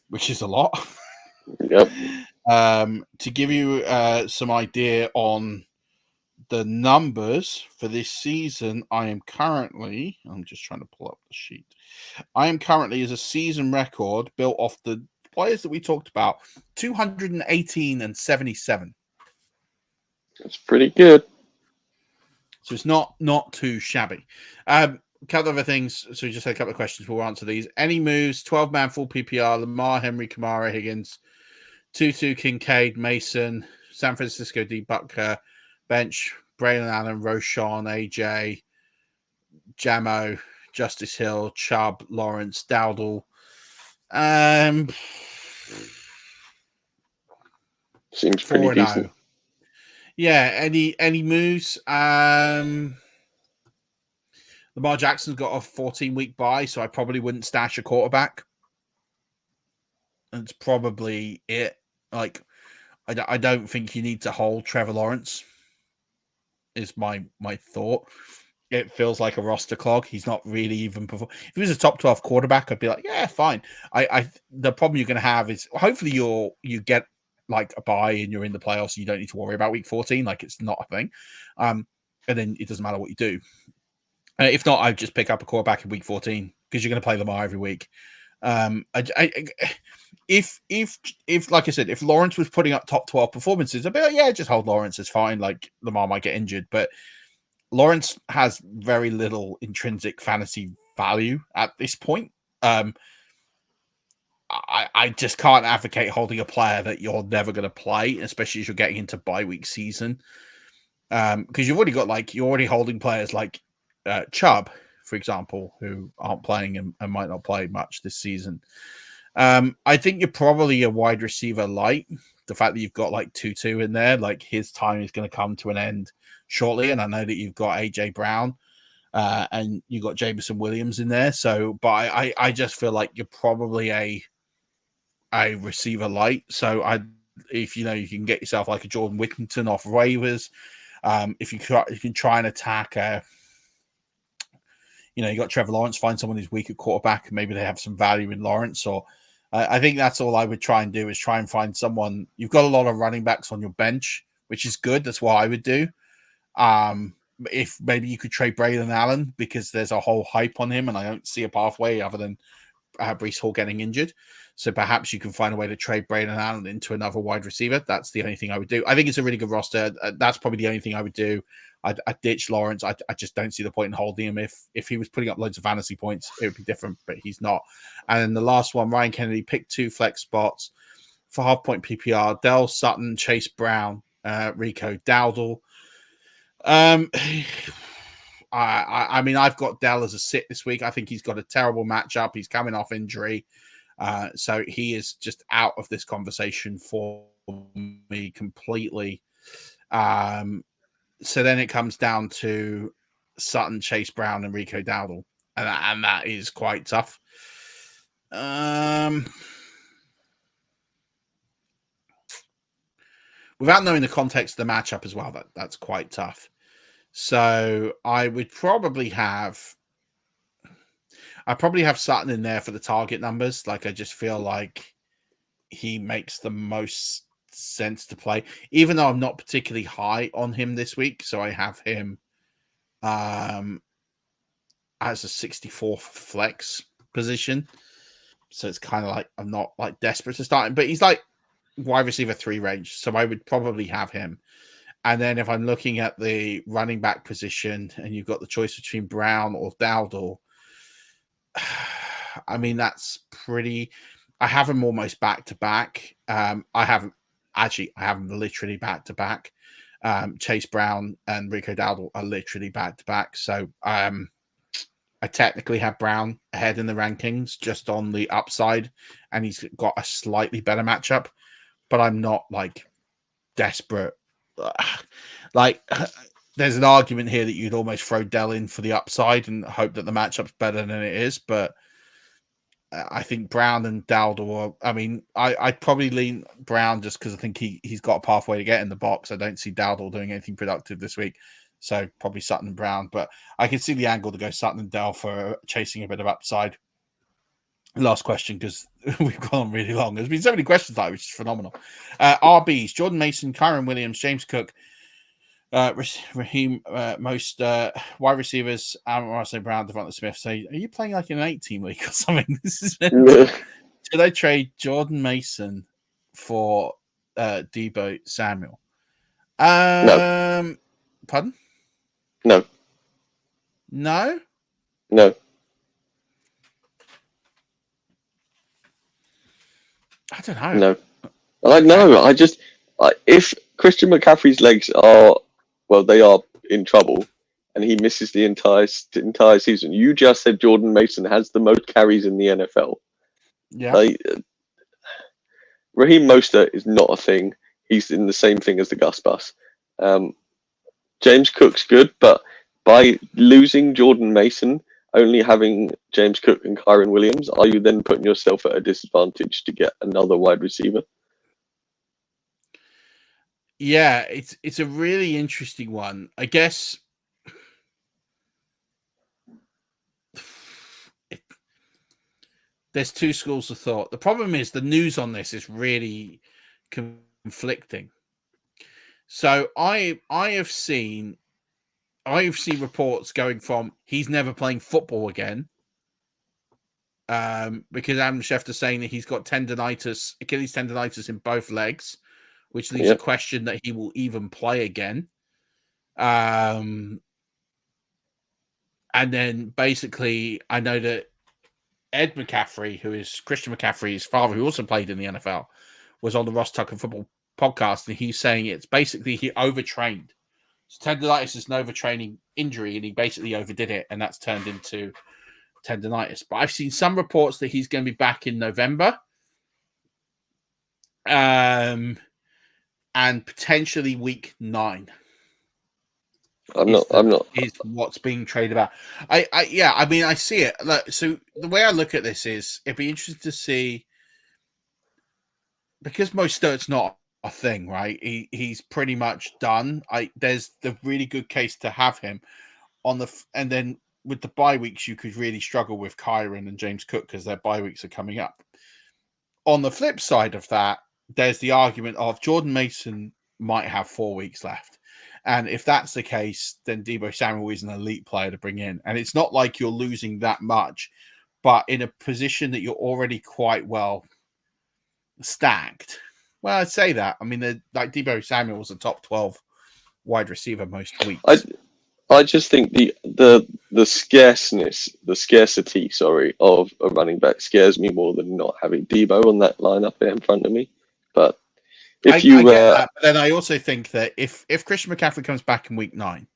which is a lot. Yep. To give you some idea on the numbers for this season, I'm just trying to pull up the sheet. I am currently, as a season record built off the players that we talked about, 218 and 77. That's pretty good. So it's not too shabby. A couple of other things. So we just had a couple of questions. We'll answer these. Any moves? 12-man full PPR. Lamar, Henry, Kamara, Higgins, Tutu, Kincaid, Mason, San Francisco, D. Butker, bench, Braylon Allen, Roshan, AJ, Jamo, Justice Hill, Chubb, Lawrence, Dowdle. Seems pretty decent. Yeah, any moves? Lamar Jackson's got a 14-week bye, so I probably wouldn't stash a quarterback. That's probably it. Like, I don't think you need to hold Trevor Lawrence, is my thought. It feels like a roster clog. He's not really even performing. If he was a top 12 quarterback, I'd be like, yeah, fine. The problem you're going to have is hopefully you get like a bye and you're in the playoffs. And you don't need to worry about week 14. Like, it's not a thing. And then it doesn't matter what you do. If not, I'd just pick up a quarterback in week 14 because you're going to play Lamar every week. If like I said, if Lawrence was putting up top 12 performances, I'd be like, yeah, just hold Lawrence. It's fine. Like, Lamar might get injured, but Lawrence has very little intrinsic fantasy value at this point. I just can't advocate holding a player that you're never going to play, especially as you're getting into bye week season. Because you're already holding players like Chubb, for example, who aren't playing and might not play much this season. I think you're probably a wide receiver light. The fact that you've got like Tutu in there, like, his time is going to come to an end shortly. And I know that you've got AJ Brown and you've got Jameson Williams in there. So, but I just feel like you're probably a receiver light. So if you can get yourself like a Jordan Whittington off waivers, if you can try and attack you got Trevor Lawrence, find someone who's weak at quarterback, and maybe they have some value in Lawrence. Or I think that's all I would try and do, is try and find someone. You've got a lot of running backs on your bench, which is good. That's what I would do. if maybe you could trade Braylon Allen because there's a whole hype on him, and I don't see a pathway other than Breece Hall getting injured. So perhaps you can find a way to trade Braylon Allen into another wide receiver. That's the only thing I would do. I think it's a really good roster. That's probably the only thing I would do. I'd ditch Lawrence. I just don't see the point in holding him. If he was putting up loads of fantasy points, it would be different, but he's not. And then the last one, Ryan Kennedy picked 2 flex spots for half-point PPR. Dell Sutton, Chase Brown, Rico Dowdle. I mean, I've got Dell as a sit this week. I think he's got a terrible matchup. He's coming off injury. So he is just out of this conversation for me completely. So then it comes down to Sutton, Chase Brown, and Rico Dowdle. And that is quite tough. Without knowing the context of the matchup as well, that's quite tough. So I would probably have Sutton in there for the target numbers. Like, I just feel like he makes the most sense to play, even though I'm not particularly high on him this week. So I have him as a 64th flex position. So it's kind of like I'm not like desperate to start him, but he's like wide receiver 3 range. So I would probably have him. And then if I'm looking at the running back position and you've got the choice between Brown or Dowdle, I mean, that's pretty. I have them almost back to back. I have them literally back to back. Chase Brown and Rico Dowdle are literally back to back. So I technically have Brown ahead in the rankings just on the upside, and he's got a slightly better matchup, but I'm not like desperate. Like, there's an argument here that you'd almost throw Dell in for the upside and hope that the matchup's better than it is, but I think Brown and Dowdle I'd probably lean Brown just because I think he's got a pathway to get in the box. I don't see Dowdle doing anything productive this week, so probably Sutton and Brown, but I can see the angle to go Sutton and Dell for chasing a bit of upside. Last question, because we've gone on really long. There's been so many questions tonight, which is phenomenal. RBs, Jordan Mason, Kyron Williams, James Cook, Raheem, most wide receivers, Russell Brown, Devonta Smith. So are you playing like in an 8-team league or something? Should I trade Jordan Mason for Deebo Samuel? No. Pardon? No. No? No. I don't know. No. I know. If Christian McCaffrey's legs are, well, they are in trouble, and he misses the entire season. You just said Jordan Mason has the most carries in the NFL. Yeah. Raheem Mostert is not a thing. He's in the same thing as the Gus Bus. James Cook's good, but by losing Jordan Mason, only having James Cook and Kyron Williams, are you then putting yourself at a disadvantage to get another wide receiver? Yeah, it's a really interesting one. I guess there's 2 schools of thought. The problem is the news on this is really conflicting. So I've seen reports going from he's never playing football again, because Adam Schefter's saying that he's got Achilles tendonitis in both legs, which leaves a question that he will even play again. And then basically, I know that Ed McCaffrey, who is Christian McCaffrey's father, who also played in the NFL, was on the Ross Tucker Football podcast, and he's saying it's basically he overtrained. So tendonitis is an overtraining injury, and he basically overdid it, and that's turned into tendonitis. But I've seen some reports that he's going to be back in November, and potentially week 9. I'm not. Is what's being traded about. I see it. So the way I look at this is, it'd be interesting to see, because Mostert's not a thing, right? He's pretty much done. There's the really good case to have him on and then with the bye weeks, you could really struggle with Kyron and James Cook because their bye weeks are coming up. On the flip side of that, there's the argument of Jordan Mason might have 4 weeks left. And if that's the case, then Deebo Samuel is an elite player to bring in. And it's not like you're losing that much, but in a position that you're already quite well stacked. Well, I'd say that. I mean, like Deebo Samuel was a top 12 wide receiver most weeks. I just think the scarcity, of a running back scares me more than not having Deebo on that lineup in front of me. But if I get that, but then I also think that if Christian McCaffrey comes back in week 9,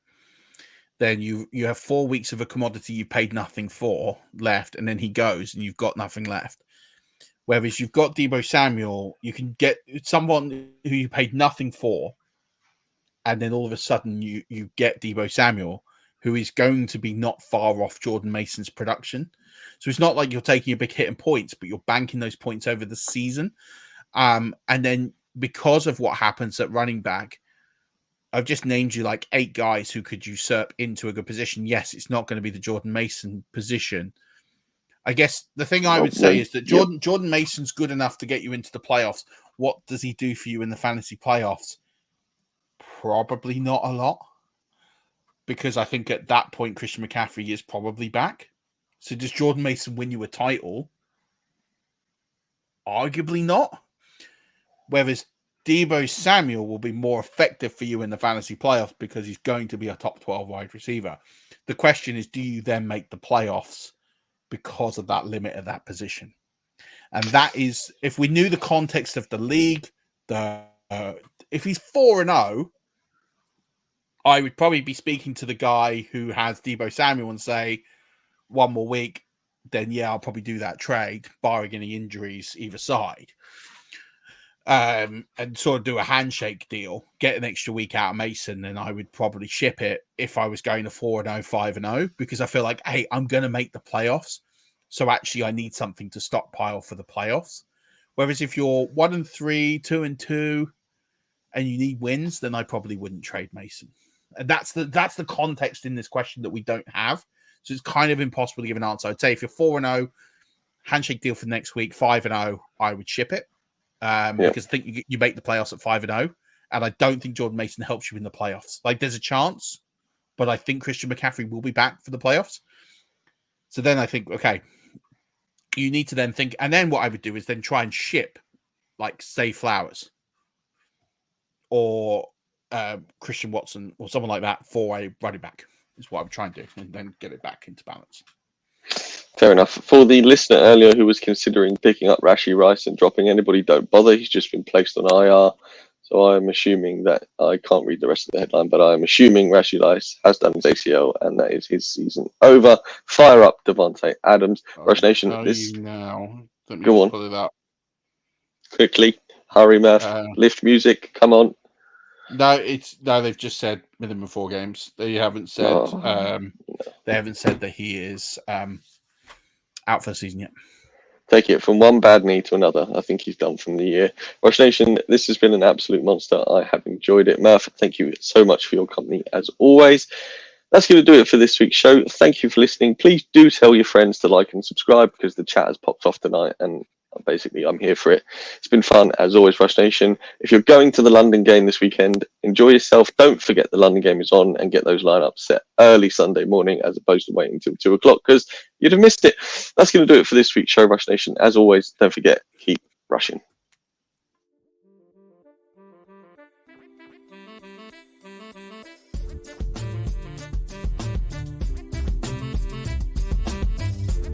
then you have 4 weeks of a commodity you paid nothing for left, and then he goes and you've got nothing left. Whereas you've got Deebo Samuel, you can get someone who you paid nothing for, and then all of a sudden you get Deebo Samuel, who is going to be not far off Jordan Mason's production. So it's not like you're taking a big hit in points, but you're banking those points over the season. And then because of what happens at running back, I've just named you like 8 guys who could usurp into a good position. Yes, it's not going to be the Jordan Mason position. I guess the thing I would say is that Jordan Mason's good enough to get you into the playoffs. What does he do for you in the fantasy playoffs? Probably not a lot. Because I think at that point, Christian McCaffrey is probably back. So does Jordan Mason win you a title? Arguably not. Whereas Deebo Samuel will be more effective for you in the fantasy playoffs because he's going to be a top 12 wide receiver. The question is, do you then make the playoffs because of that limit at that position? And that is, if we knew the context of the league, if he's 4-0, I would probably be speaking to the guy who has Deebo Samuel and say, 1 more week, then yeah, I'll probably do that trade, barring any injuries either side. And sort of do a handshake deal, get an extra week out of Mason, and I would probably ship it if I was going to 4-0, 5-0, because I feel like, hey, I'm going to make the playoffs. So actually, I need something to stockpile for the playoffs. Whereas if you're 1-3, 2-2, and you need wins, then I probably wouldn't trade Mason. And that's the context in this question that we don't have. So it's kind of impossible to give an answer. I'd say if you're 4-0, handshake deal for next week, 5-0, I would ship it. Because I think you make the playoffs at 5-0, and I don't think Jordan Mason helps you in the playoffs. Like, there's a chance, but I think Christian McCaffrey will be back for the playoffs. So then I think, okay, you need to then think, and then what I would do is then try and ship, like, say, Flowers or Christian Watson or someone like that for a running back is what I would try and do, and then get it back into balance. Fair enough. For the listener earlier who was considering picking up Rashee Rice and dropping anybody, don't bother. He's just been placed on IR. So I'm assuming that, I can't read the rest of the headline, but I'm assuming Rashee Rice has done his ACL and that is his season over. Fire up Devontae Adams. Rush Nation, Now. Go on. Pull it up. Quickly. Hurry, Murph. Lift music. Come on. No, they've just said minimum 4 games. They haven't said they haven't said that he is out for the season yet. Take it from one bad knee to another. I think he's done from the year. Rush Nation, this has been an absolute monster. I have enjoyed it. Murph, thank you so much for your company as always. That's going to do it for this week's show. Thank you for listening. Please do tell your friends to like and subscribe because the chat has popped off tonight and basically I'm here for it. It's been fun as always, Rush Nation. If you're going to the London game this weekend, enjoy yourself. Don't forget the London game is on and get those lineups set early Sunday morning as opposed to waiting until 2 o'clock because you'd have missed it. That's going to do it for this week's show, Rush Nation. As always, don't forget, keep rushing.